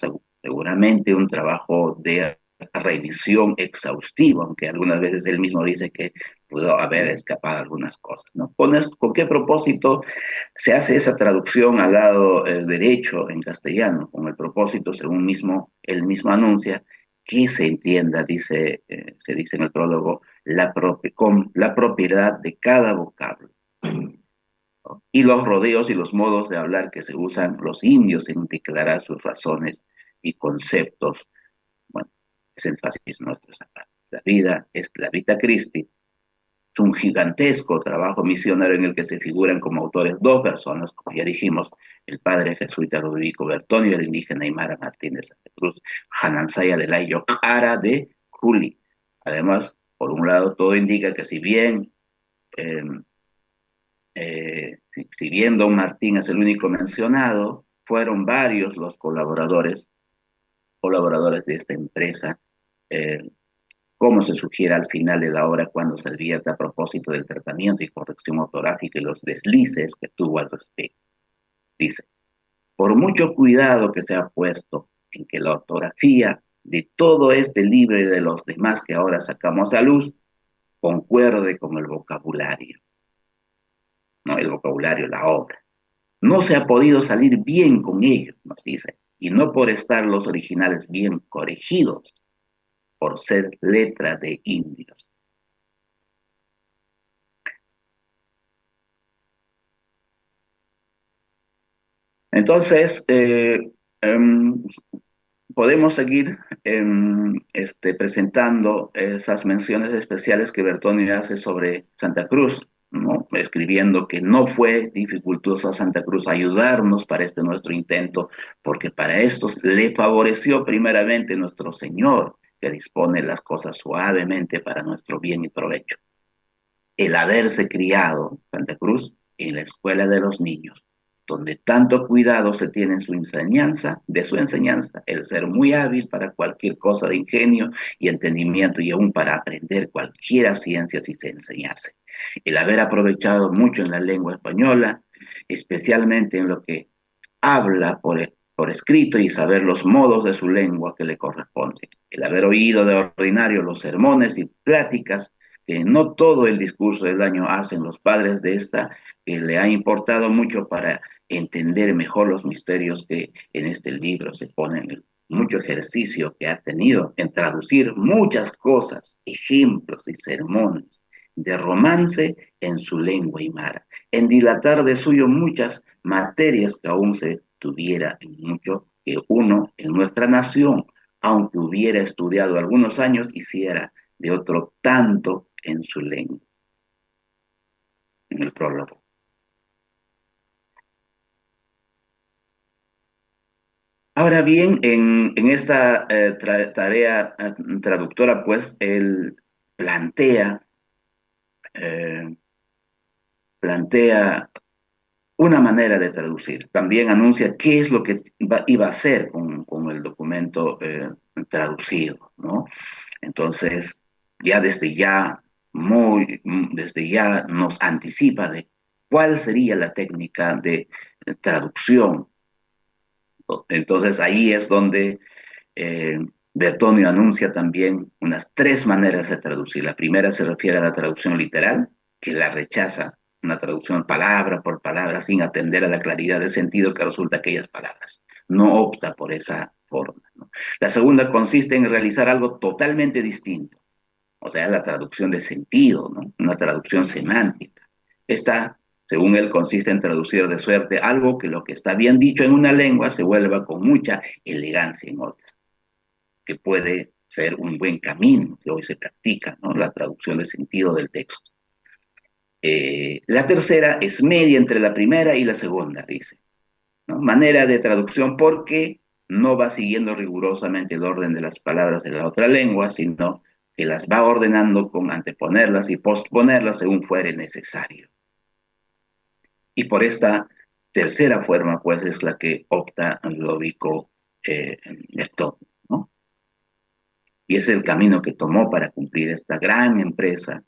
seguramente un trabajo de revisión exhaustivo, aunque algunas veces él mismo dice que pudo haber escapado algunas cosas, ¿no? ¿Con qué propósito se hace esa traducción al lado derecho en castellano? Con el propósito, según él mismo anuncia, que se entienda, se dice en el prólogo, con la propiedad de cada vocablo, ¿no? y los rodeos y los modos de hablar que se usan los indios en declarar sus razones y conceptos. Bueno, es énfasis nuestro esa parte. La vida es la Vita Christi, es un gigantesco trabajo misionero en el que se figuran como autores dos personas, como ya dijimos, el padre jesuita Ludovico Bertonio y el indígena Aymara Martínez Santa Cruz, Hanansaya de la Yocara de Juli. Además, por un lado, todo indica que si bien eh, si bien don Martín es el único mencionado, fueron varios los colaboradores de esta empresa, eh, como se sugiere al final de la obra cuando se advierte a propósito del tratamiento y corrección ortográfica y los deslices que tuvo al respecto. Dice, por mucho cuidado que se ha puesto en que la ortografía de todo este libro y de los demás que ahora sacamos a luz concuerde con el vocabulario, ¿no? El vocabulario, la obra. No se ha podido salir bien con ellos, nos dice, y no por estar los originales bien corregidos, por ser letra de indios. Entonces, podemos seguir presentando esas menciones especiales que Bertonio hace sobre Santa Cruz, ¿no? Escribiendo que no fue dificultosa Santa Cruz ayudarnos para este nuestro intento, porque para estos le favoreció primeramente nuestro Señor, que dispone las cosas suavemente para nuestro bien y provecho. El haberse criado, Santa Cruz, en la escuela de los niños, donde tanto cuidado se tiene en su enseñanza, el ser muy hábil para cualquier cosa de ingenio y entendimiento y aún para aprender cualquiera ciencia si se enseñase. El haber aprovechado mucho en la lengua española, especialmente en lo que habla por escrito y saber los modos de su lengua que le corresponde. El haber oído de ordinario los sermones y pláticas que no todo el discurso del año hacen los padres de esta, que le ha importado mucho para entender mejor los misterios que en este libro se ponen, mucho ejercicio que ha tenido en traducir muchas cosas, ejemplos y sermones de romance en su lengua aymara, en dilatar de suyo muchas materias que aún se tuviera en mucho que uno en nuestra nación, aunque hubiera estudiado algunos años, hiciera de otro tanto en su lengua. En el prólogo. Ahora bien, en esta tarea traductora, pues, él plantea una manera de traducir. También anuncia qué es lo que iba a hacer con el documento traducido, ¿no? Entonces, ya desde ya nos anticipa de cuál sería la técnica de traducción. Entonces, ahí es donde Bertonio anuncia también unas tres maneras de traducir. La primera se refiere a la traducción literal, que la rechaza, una traducción palabra por palabra, sin atender a la claridad de sentido que resulta aquellas palabras. No opta por esa forma, ¿no? La segunda consiste en realizar algo totalmente distinto, o sea, la traducción de sentido, ¿no? Una traducción semántica. Esta, según él, consiste en traducir de suerte algo que lo que está bien dicho en una lengua se vuelva con mucha elegancia en otra, que puede ser un buen camino que hoy se practica, ¿no? La traducción de sentido del texto. La tercera es media entre la primera y la segunda, dice, ¿no? Manera de traducción porque no va siguiendo rigurosamente el orden de las palabras de la otra lengua, sino que las va ordenando con anteponerlas y posponerlas según fuere necesario. Y por esta tercera forma, pues, es la que opta Ludovico Bertonio, ¿no? Y es el camino que tomó para cumplir esta gran empresa,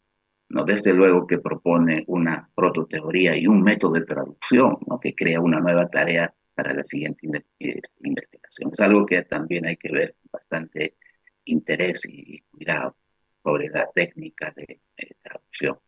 ¿no? Desde luego que propone una prototeoría y un método de traducción, ¿no? Que crea una nueva tarea para la siguiente investigación. Es algo que también hay que ver con bastante interés y cuidado sobre la técnica de traducción.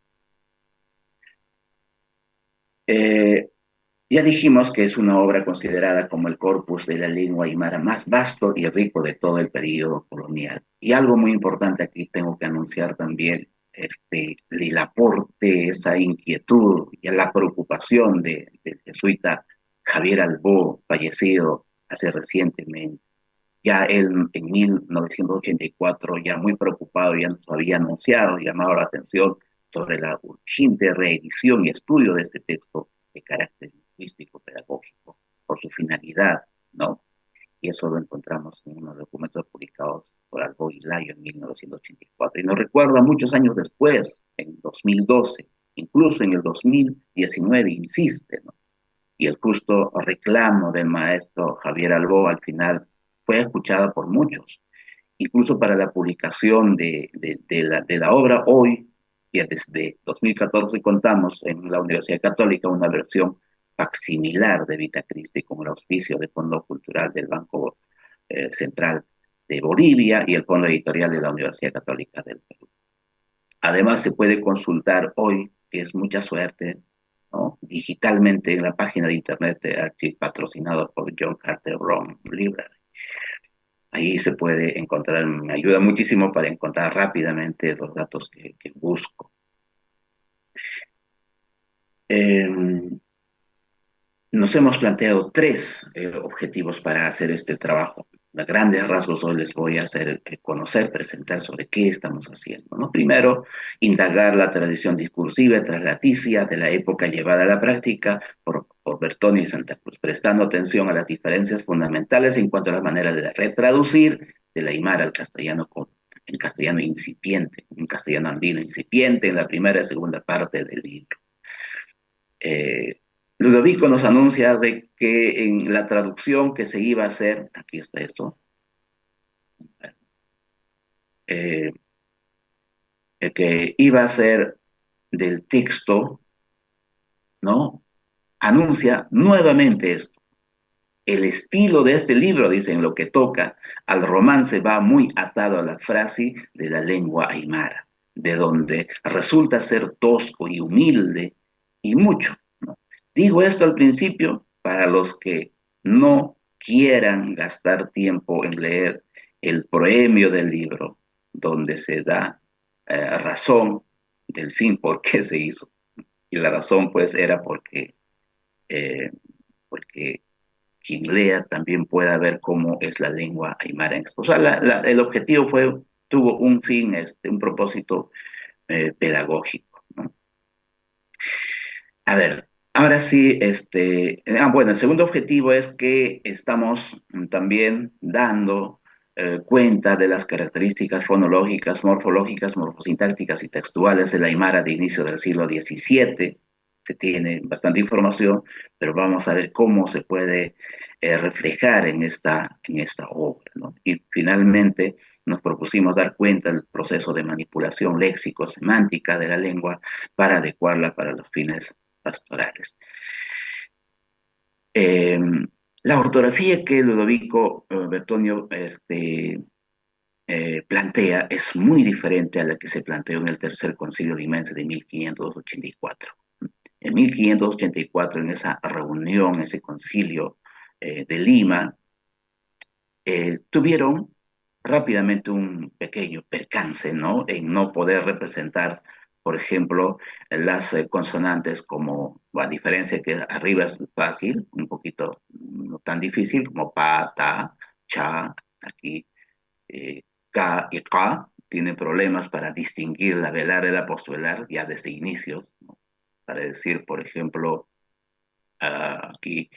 Ya dijimos que es una obra considerada como el corpus de la lengua aymara más vasto y rico de todo el periodo colonial. Y algo muy importante aquí tengo que anunciar también, el aporte, esa inquietud y la preocupación del jesuita Javier Albó, fallecido hace recientemente. Ya él en 1984, ya muy preocupado, ya nos había anunciado, llamado la atención sobre la urgente reedición y estudio de este texto de carácter lingüístico pedagógico por su finalidad, ¿no? Y eso lo encontramos en unos documentos publicados por Albo y Layo en 1984. Y nos recuerda muchos años después, en 2012, incluso en el 2019, insiste, ¿no? Y el justo reclamo del maestro Javier Albó al final fue escuchado por muchos. Incluso para la publicación de la obra hoy, ya desde 2014 contamos en la Universidad Católica una versión facsimilar de Vita Christi con el auspicio del Fondo Cultural del Banco Central de Bolivia y el Fondo Editorial de la Universidad Católica del Perú. Además, se puede consultar hoy, que es mucha suerte, ¿no? Digitalmente en la página de internet de Archive patrocinado por John Carter Brown Library. Ahí se puede encontrar, me ayuda muchísimo para encontrar rápidamente los datos que busco. Eh, Nos hemos planteado tres objetivos para hacer este trabajo. A grandes rasgos hoy les voy a hacer conocer, presentar sobre qué estamos haciendo, ¿no? Primero, indagar la tradición discursiva traslaticia de la época llevada a la práctica por Bertoni y Santa Cruz, prestando atención a las diferencias fundamentales en cuanto a la manera de retraducir de la aymara al castellano en castellano incipiente, en castellano andino incipiente, en la primera y segunda parte del libro. Ludovico nos anuncia de que en la traducción que se iba a hacer, aquí está esto, eh, que iba a ser del texto, ¿no? Anuncia nuevamente esto. El estilo de este libro, dice, en lo que toca al romance, va muy atado a la frase de la lengua aymara, de donde resulta ser tosco y humilde y mucho, ¿no? Digo esto al principio para los que no quieran gastar tiempo en leer el proemio del libro, donde se da razón del fin por qué se hizo. Y la razón, pues, era porque quien lea también pueda ver cómo es la lengua aymara. O sea, el objetivo tuvo un fin, un propósito pedagógico, ¿no? A ver, ahora sí, bueno, el segundo objetivo es que estamos también dando cuenta de las características fonológicas, morfológicas, morfosintácticas y textuales de la aymara de inicio del siglo XVII. Se tiene bastante información, pero vamos a ver cómo se puede reflejar en esta obra, ¿no? Y finalmente nos propusimos dar cuenta del proceso de manipulación léxico-semántica de la lengua para adecuarla para los fines pastorales. La ortografía que Ludovico Bertonio plantea es muy diferente a la que se planteó en el Tercer Concilio Limense de 1584. En 1584, en esa reunión, ese concilio de Lima, tuvieron rápidamente un pequeño percance, ¿no? En no poder representar, por ejemplo, las consonantes como, a diferencia que arriba es fácil, un poquito no tan difícil, como pa, ta, cha, aquí, ka y ka, tienen problemas para distinguir la velar de la postvelar ya desde inicios, ¿no? Para decir, por ejemplo, aquí,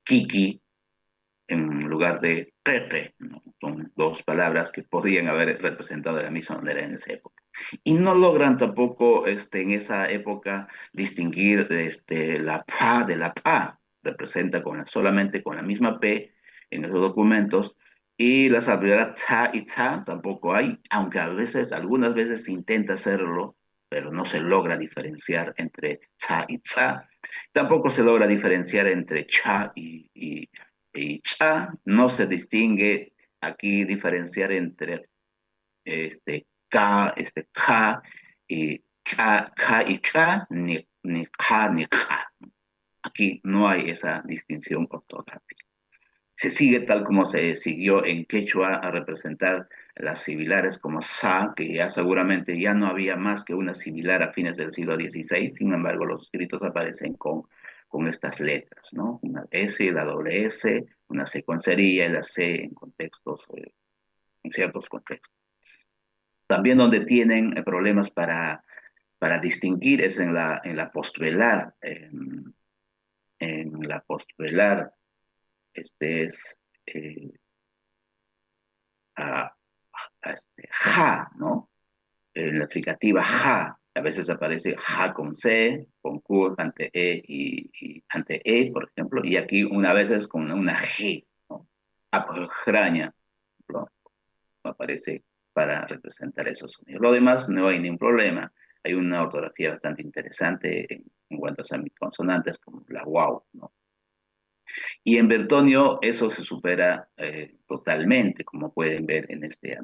kiki, en lugar de pepe, ¿no? Son dos palabras que podían haber representado de la misma manera en esa época. Y no logran tampoco en esa época distinguir la pa de la pa, representa solamente con la misma p en esos documentos, y las abreviaturas ta y ta tampoco hay, aunque algunas veces se intenta hacerlo, pero no se logra diferenciar entre ta y ta. Tampoco se logra diferenciar entre cha y cha, no se distingue aquí diferenciar entre ka, ka y ka, ni ka ni ka. Aquí no hay esa distinción ortográfica. Se sigue tal como se siguió en quechua a representar las similares como sa, que ya seguramente ya no había más que una similar a fines del siglo XVI, sin embargo los escritos aparecen con estas letras, ¿no? Una S, la doble S, una C con cerilla y la C en contextos, en ciertos contextos. También donde tienen problemas para distinguir es en la postuelar. En la postuelar, este es a, ja, ¿no? En la fricativa ja, a veces aparece ja con C, con Q ante E y ante E, por ejemplo, y aquí una vez es con una G, ¿no? Apagraña, ¿no? Aparece para representar esos sonidos. Lo demás no hay ningún problema. Hay una ortografía bastante interesante en cuanto a semiconsonantes, como la wow, ¿no? Y en Bertonio eso se supera totalmente, como pueden ver en este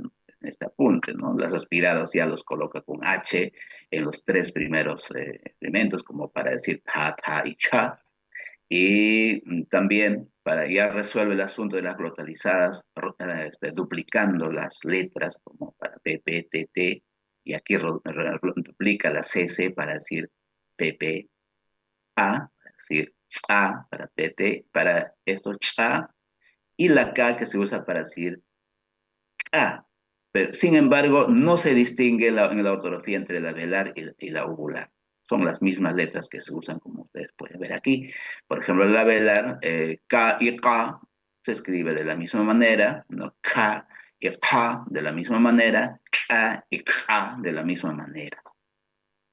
apunte, ¿no? Las aspiradas ya los coloca con H en los tres primeros elementos, como para decir ta, ta y cha. Y también para ya resuelve el asunto de las glotalizadas, duplicando las letras, como para P, P, T, T, y aquí duplica la CC para decir PP, A, es decir, A para TT, para esto cha, y la K que se usa para decir A. Pero, sin embargo, no se distingue en la ortografía entre la velar y la uvular. Son las mismas letras que se usan, como ustedes pueden ver aquí. Por ejemplo, la velar, K y K se escribe de la misma manera, ¿no? K y K de la misma manera, K y K de la misma manera.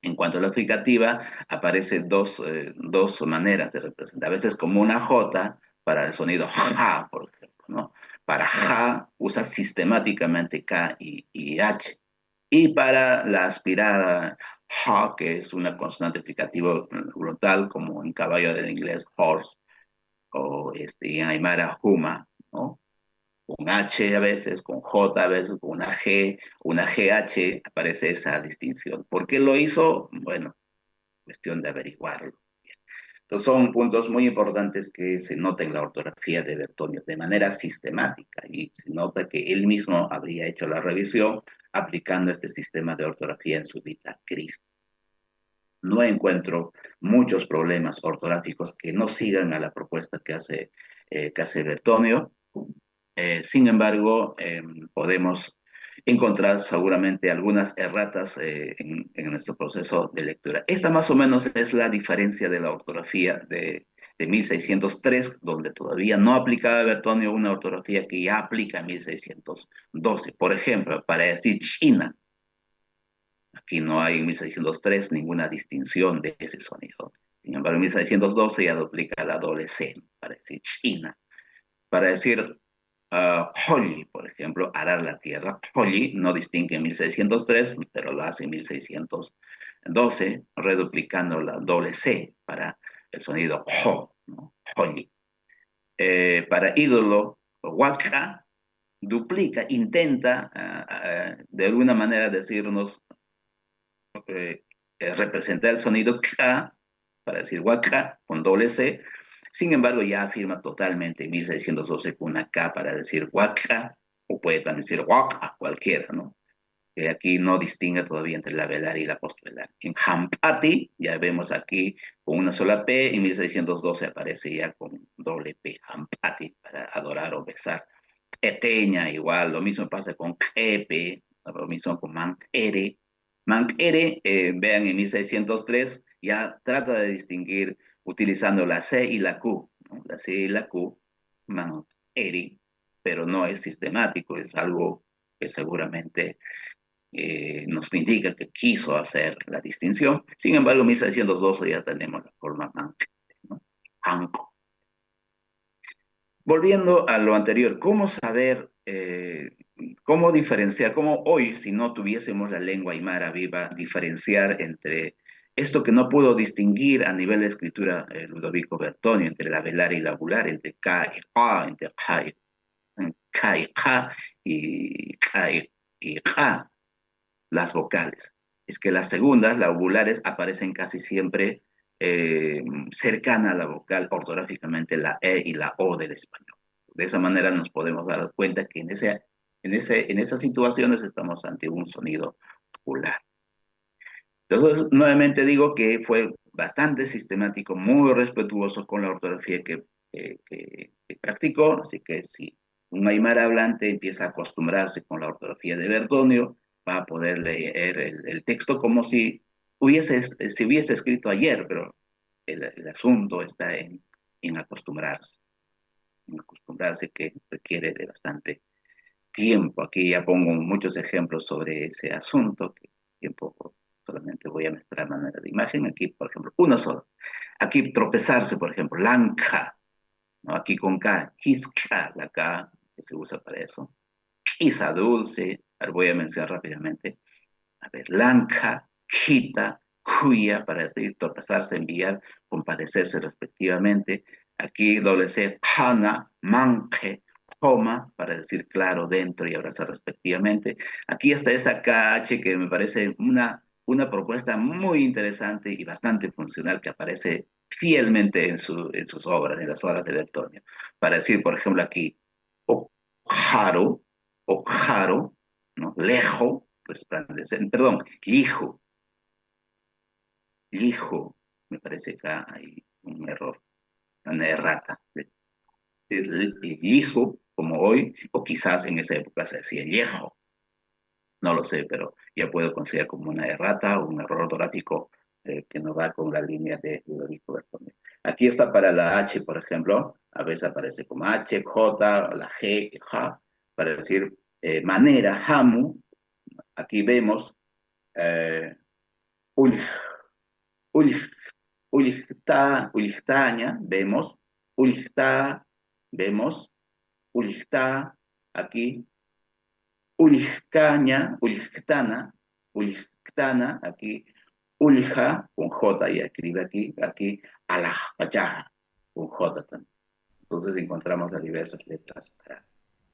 En cuanto a la fricativa, aparecen dos maneras de representar. A veces como una J para el sonido ja, por ejemplo, ¿no? Para ja usa sistemáticamente K y H. Y para la aspirada ja, que es una consonante fricativa glotal, como en caballo del inglés horse, o y en aymara huma, ¿no? Con H a veces, con J a veces, con una GH, aparece esa distinción. ¿Por qué lo hizo? Bueno, cuestión de averiguarlo. Entonces son puntos muy importantes que se nota en la ortografía de Bertonio de manera sistemática y se nota que él mismo habría hecho la revisión aplicando este sistema de ortografía en su vida Cristo. No encuentro muchos problemas ortográficos que no sigan a la propuesta que hace Bertonio. Sin embargo, podemos encontrar seguramente algunas erratas en nuestro proceso de lectura. Esta más o menos es la diferencia de la ortografía de 1603, donde todavía no aplicaba Bertonio una ortografía que ya aplica en 1612. Por ejemplo, para decir China, aquí no hay en 1603 ninguna distinción de ese sonido. Sin embargo, en 1612 ya duplica la doble C, para decir China. Para decir Holly, por ejemplo, arar la tierra. Holly no distingue en 1603, pero lo hace en 1612, reduplicando la doble C para el sonido ho, ¿no? Holly. Para ídolo, waka, duplica, intenta de alguna manera decirnos, representar el sonido K, para decir waka, con doble C. Sin embargo, ya afirma totalmente en 1612 con una K para decir waka, o puede también decir waka, cualquiera, ¿no? Que aquí no distingue todavía entre la velar y la postvelar. En Hampati, ya vemos aquí con una sola P, en 1612 aparece ya con doble P, Hampati, para adorar o besar. Eteña, igual, lo mismo pasa con Kepe, lo mismo con Mankere. Mankere, vean en 1603, ya trata de distinguir utilizando la C y la Q, ¿no? La C y la Q, Mankere, pero no es sistemático, es algo que seguramente nos indica que quiso hacer la distinción. Sin embargo, en 1612 ya tenemos la forma Mankere, ¿no? Anko. Volviendo a lo anterior, ¿cómo saber, cómo diferenciar, cómo hoy, si no tuviésemos la lengua aymara viva, diferenciar entre esto que no pudo distinguir a nivel de escritura Ludovico Bertonio, entre la velar y la ovular, entre K y A, entre K y K y K y K, las vocales? Es que las segundas, las ovulares, aparecen casi siempre cercana a la vocal ortográficamente la E y la O del español. De esa manera nos podemos dar cuenta que en ese En esas situaciones estamos ante un sonido popular. Entonces, nuevamente digo que fue bastante sistemático, muy respetuoso con la ortografía que practicó, así que si un aymara hablante empieza a acostumbrarse con la ortografía de Bertonio, va a poder leer el texto como si se hubiese escrito ayer, pero el asunto está en acostumbrarse que requiere de bastante tiempo. Aquí ya pongo muchos ejemplos sobre ese asunto, que tiempo solamente voy a mostrar manera de imagen. Aquí, por ejemplo, uno solo. Aquí tropezarse, por ejemplo, lanka, ¿no? Aquí con K, kiska, la K que se usa para eso. Kisa dulce, a ver, voy a mencionar rápidamente. A ver, lanka, kita, kuya, para decir tropezarse, enviar, compadecerse respectivamente. Aquí doble C, pana, manque, coma, para decir claro, dentro y abrazar respectivamente. Aquí está esa KH que me parece una propuesta muy interesante y bastante funcional que aparece fielmente en sus obras, en las obras de Bertonio. Para decir, por ejemplo, aquí, ojaro, ¿no? Lejo, resplandecer, perdón, lijo, me parece que hay un error, una errata. El hijo, como hoy, o quizás en esa época se decía viejo, no lo sé, pero ya puedo considerar como una errata o un error ortográfico que no va con la línea de Ludovico Bertone. Aquí está para la H, por ejemplo, a veces aparece como H, J, la G, J, para decir manera, hamu. Aquí vemos eh, ul, ul, ulihtaña, vemos, ulihta, vemos, ulihta, aquí, ulihcaña, ulihktana, aquí, ulja, con J, y escribe aquí, alajpachaja, con J también. Entonces encontramos las diversas letras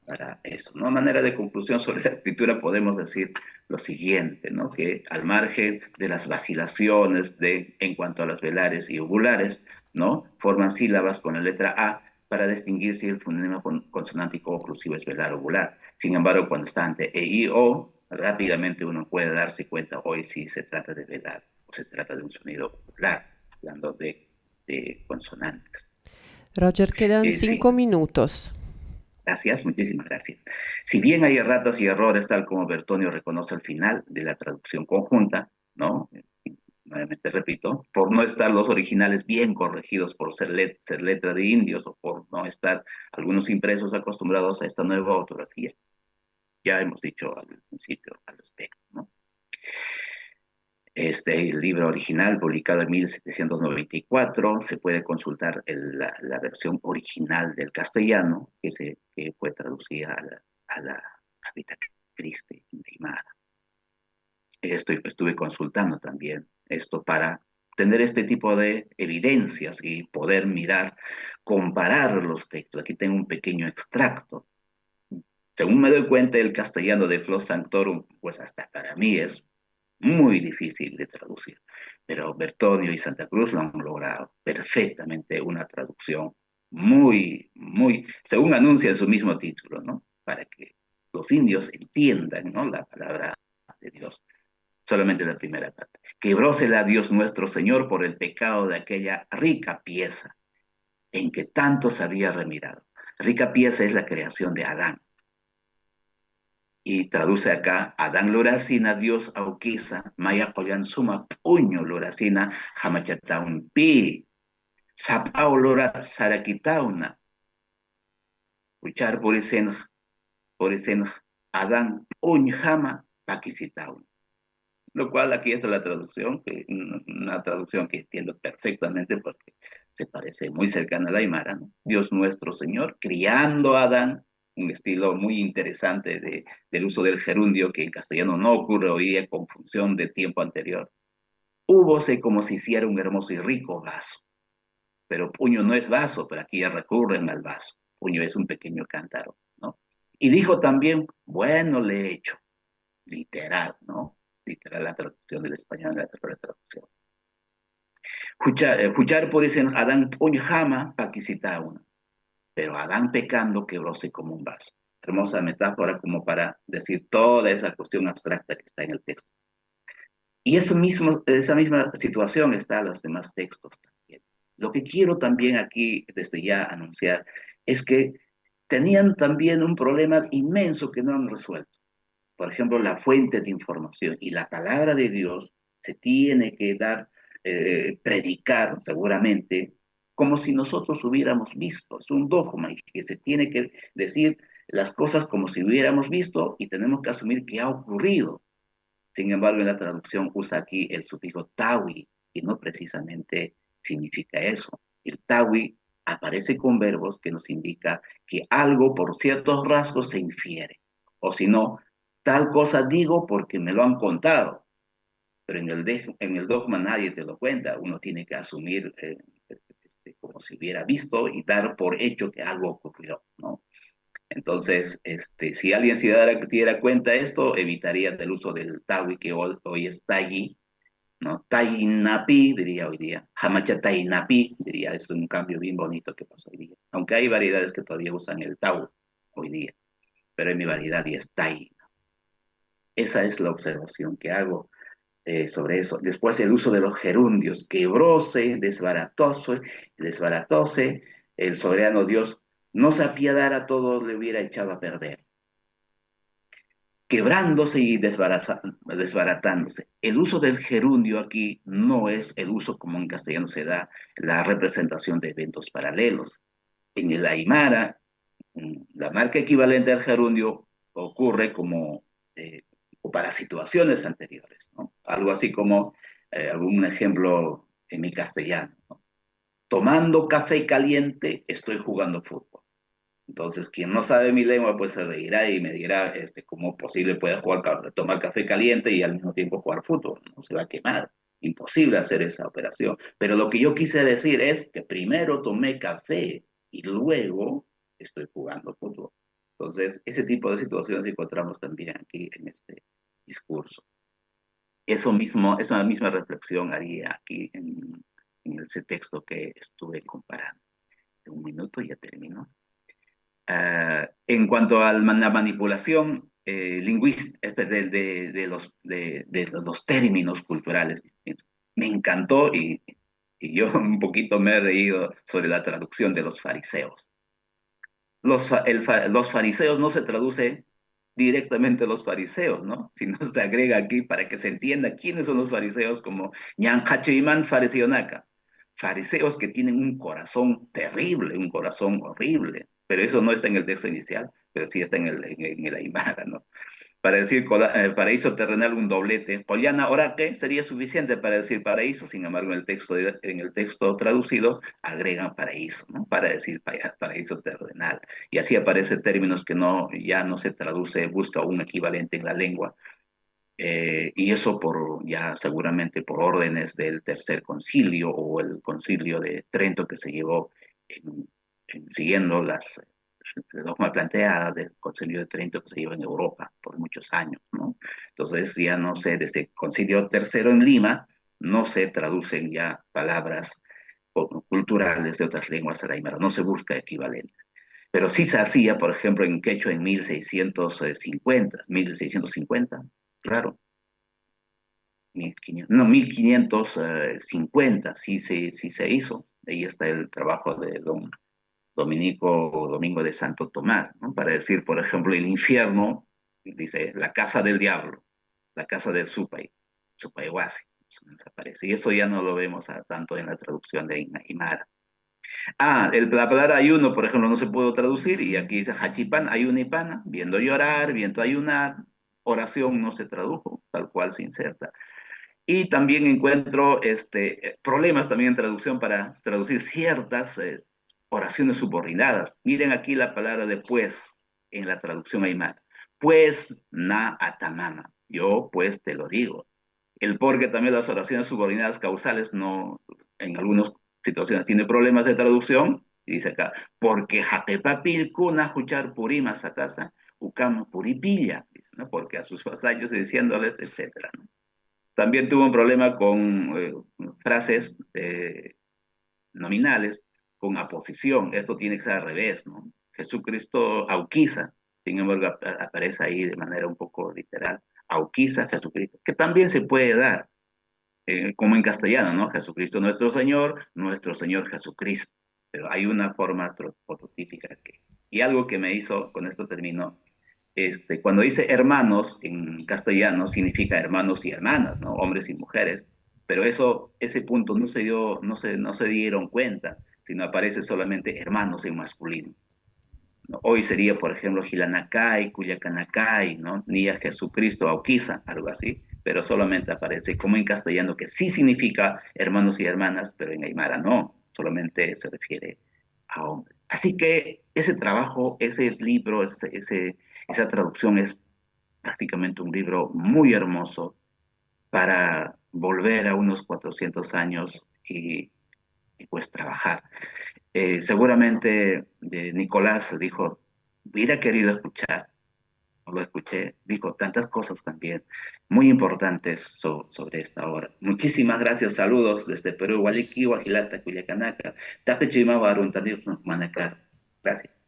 para eso, ¿no? A manera de conclusión sobre la escritura podemos decir lo siguiente, ¿no? Que al margen de las vacilaciones en cuanto a las velares y uvulares, ¿no? Forman sílabas con la letra A para distinguir si el fonema consonántico oclusivo es velar o uvular. Sin embargo, cuando está ante E, I, O, rápidamente uno puede darse cuenta hoy si se trata de velar o se trata de un sonido uvular, hablando de consonantes. Roger, quedan Sí. 5 minutos. Gracias, muchísimas gracias. Si bien hay erratas y errores, tal como Bertonio reconoce al final de la traducción conjunta, ¿no? Nuevamente repito, por no estar los originales bien corregidos por ser letra de indios o por no estar algunos impresos acostumbrados a esta nueva ortografía. Ya hemos dicho al principio al respecto, ¿no? El libro original, publicado en 1794, se puede consultar la versión original del castellano, que fue traducida a Vita Christi en Aymara. Estuve consultando también esto para tener este tipo de evidencias y poder mirar, comparar los textos. Aquí tengo un pequeño extracto. Según me doy cuenta, el castellano de Flos Sanctorum, pues hasta para mí es muy difícil de traducir, pero Bertonio y Santa Cruz lo han logrado perfectamente, una traducción según anuncia en su mismo título, ¿no? Para que los indios entiendan, ¿no? La palabra de Dios. Solamente la primera parte. Quebrósela Dios nuestro Señor por el pecado de aquella rica pieza en que tanto se había remirado. Rica pieza es la creación de Adán. Y traduce acá, Adán Loracina, Dios Auquiza, Maya Koyan Suma, Puño Loracina, Hamachataun Pi, Sapao Lora Sarakitauna, Uchar por esen Adán Puñ Hama Paquisitaun. Lo cual aquí está la traducción, una traducción que entiendo perfectamente porque se parece muy cercana a la Aymara, ¿no? Dios nuestro Señor, criando a Adán, un estilo muy interesante del uso del gerundio que en castellano no ocurre hoy día con función de tiempo anterior. Húbose como si hiciera un hermoso y rico vaso, pero puño no es vaso, pero aquí ya recurren al vaso. Puño es un pequeño cántaro, ¿no? Y dijo también, bueno le he hecho, literal, ¿no? Literal la traducción del español, la traducción. Juchar por ese Adán puñjama paquisita una, pero Adán pecando quebróse como un vaso. hermosa metáfora como para decir toda esa cuestión abstracta que está en el texto. Y esa misma situación está en los demás textos también. Lo que quiero también aquí, desde ya, anunciar es que tenían también un problema inmenso que no han resuelto. Por ejemplo, la fuente de información y la palabra de Dios se tiene que dar, predicar seguramente, como si nosotros hubiéramos visto. Es un dogma y que se tiene que decir las cosas como si hubiéramos visto y tenemos que asumir que ha ocurrido. Sin embargo, en la traducción usa aquí el sufijo tawi y no precisamente significa eso. El tawi aparece con verbos que nos indica que algo por ciertos rasgos se infiere. O si no, tal cosa digo porque me lo han contado. Pero en el dogma nadie te lo cuenta. Uno tiene que asumir como si hubiera visto y dar por hecho que algo ocurrió, ¿no? Entonces, si alguien se diera cuenta de esto, evitaría el uso del tawi que hoy es tayi, ¿no? Tainapi, diría hoy día. Hamacha tainapi, diría, es un cambio bien bonito que pasó hoy día. Aunque hay variedades que todavía usan el tau hoy día, pero en mi variedad y es tai. Esa es la observación que hago sobre eso. Después el uso de los gerundios, quebróse, desbaratóse, el soberano Dios no se apiadara, a todos le hubiera echado a perder. Quebrándose y desbaratándose. El uso del gerundio aquí no es el uso como en castellano se da la representación de eventos paralelos. En el Aymara, la marca equivalente al gerundio ocurre como o para situaciones anteriores, ¿no? Algo así como algún ejemplo en mi castellano, ¿no? Tomando café caliente, estoy jugando fútbol. Entonces, quien no sabe mi lengua, pues se reirá y me dirá, ¿cómo posible puede tomar café caliente y al mismo tiempo jugar fútbol? No se va a quemar. Imposible hacer esa operación. Pero lo que yo quise decir es que primero tomé café y luego estoy jugando fútbol. Entonces, ese tipo de situaciones encontramos también aquí en este discurso. Eso mismo, esa misma reflexión haría aquí en ese texto que estuve comparando. Un minuto, ya termino. En cuanto a la manipulación lingüística de los términos culturales, me encantó y yo un poquito me he reído sobre la traducción de los fariseos. Los fariseos no se traduce directamente los fariseos, ¿no? Sino se agrega aquí para que se entienda quiénes son los fariseos como Ñancachoimán fariseonaca. Fariseos que tienen un corazón terrible, un corazón horrible, pero eso no está en el texto inicial, pero sí está en el Aymara, ¿no? Para decir paraíso terrenal un doblete. Pollana oraque sería suficiente para decir paraíso, sin embargo en el texto traducido agregan paraíso, ¿no? Para decir paraíso terrenal. Y así aparecen términos que ya no se traduce, busca un equivalente en la lengua. Y eso ya seguramente por órdenes del Tercer Concilio o el Concilio de Trento que se llevó siguiendo la dogma planteada del Concilio de Trento que se lleva en Europa por muchos años, ¿no? Entonces ya no sé, desde el Concilio Tercero en Lima no se traducen ya palabras culturales de otras lenguas al aymara, no se busca equivalente. Pero sí se hacía, por ejemplo, en quechua en 1650, claro, 1500, no, 1550, sí se hizo. Ahí está el trabajo de don Domingo de Santo Tomás, ¿no? Para decir, por ejemplo, el infierno, dice, la casa del diablo, la casa de Supayhuasi, eso desaparece. Y eso ya no lo vemos tanto en la traducción de Aymara. La palabra ayuno, por ejemplo, no se puede traducir, y aquí dice Hachipan, ayuna y pana, viendo llorar, viendo ayunar, oración no se tradujo, tal cual se inserta. Y también encuentro problemas también en traducción para traducir ciertas oraciones subordinadas. Miren aquí la palabra de pues en la traducción aymara. Pues na atamama. Yo pues te lo digo. El porque también las oraciones subordinadas causales no, en algunas situaciones tiene problemas de traducción. Y dice acá, porque jatepapil kuna juchar purima satasa, ukam puripilla. Dice, ¿no? Porque a sus vasallos diciéndoles, etcétera, ¿no? También tuvo un problema con frases nominales con aposición. Esto tiene que ser al revés, ¿no? Jesucristo auquiza, sin embargo aparece ahí de manera un poco literal, Auquiza, Jesucristo, que también se puede dar, como en castellano, ¿no? Jesucristo nuestro Señor Jesucristo, pero hay una forma prototípica y algo que me hizo, con esto termino, cuando dice hermanos en castellano significa hermanos y hermanas, ¿no? Hombres y mujeres, pero ese punto no se dieron cuenta, sino aparece solamente hermanos en masculino, ¿no? Hoy sería, por ejemplo, Gilanacay, Culiacanacay, ¿no? Nia Jesucristo, Auquiza, algo así, pero solamente aparece como en castellano, que sí significa hermanos y hermanas, pero en Aymara no, solamente se refiere a hombres. Así que ese trabajo, ese libro, esa traducción es prácticamente un libro muy hermoso para volver a unos 400 años y pues trabajar. Seguramente Nicolás dijo, hubiera querido escuchar, no lo escuché, dijo tantas cosas también muy importantes sobre esta obra. Muchísimas gracias, saludos desde Perú, Gualiqui, Guajilata, Cuyacanaca, Tapechima, Baruntanir, Manacar. Gracias.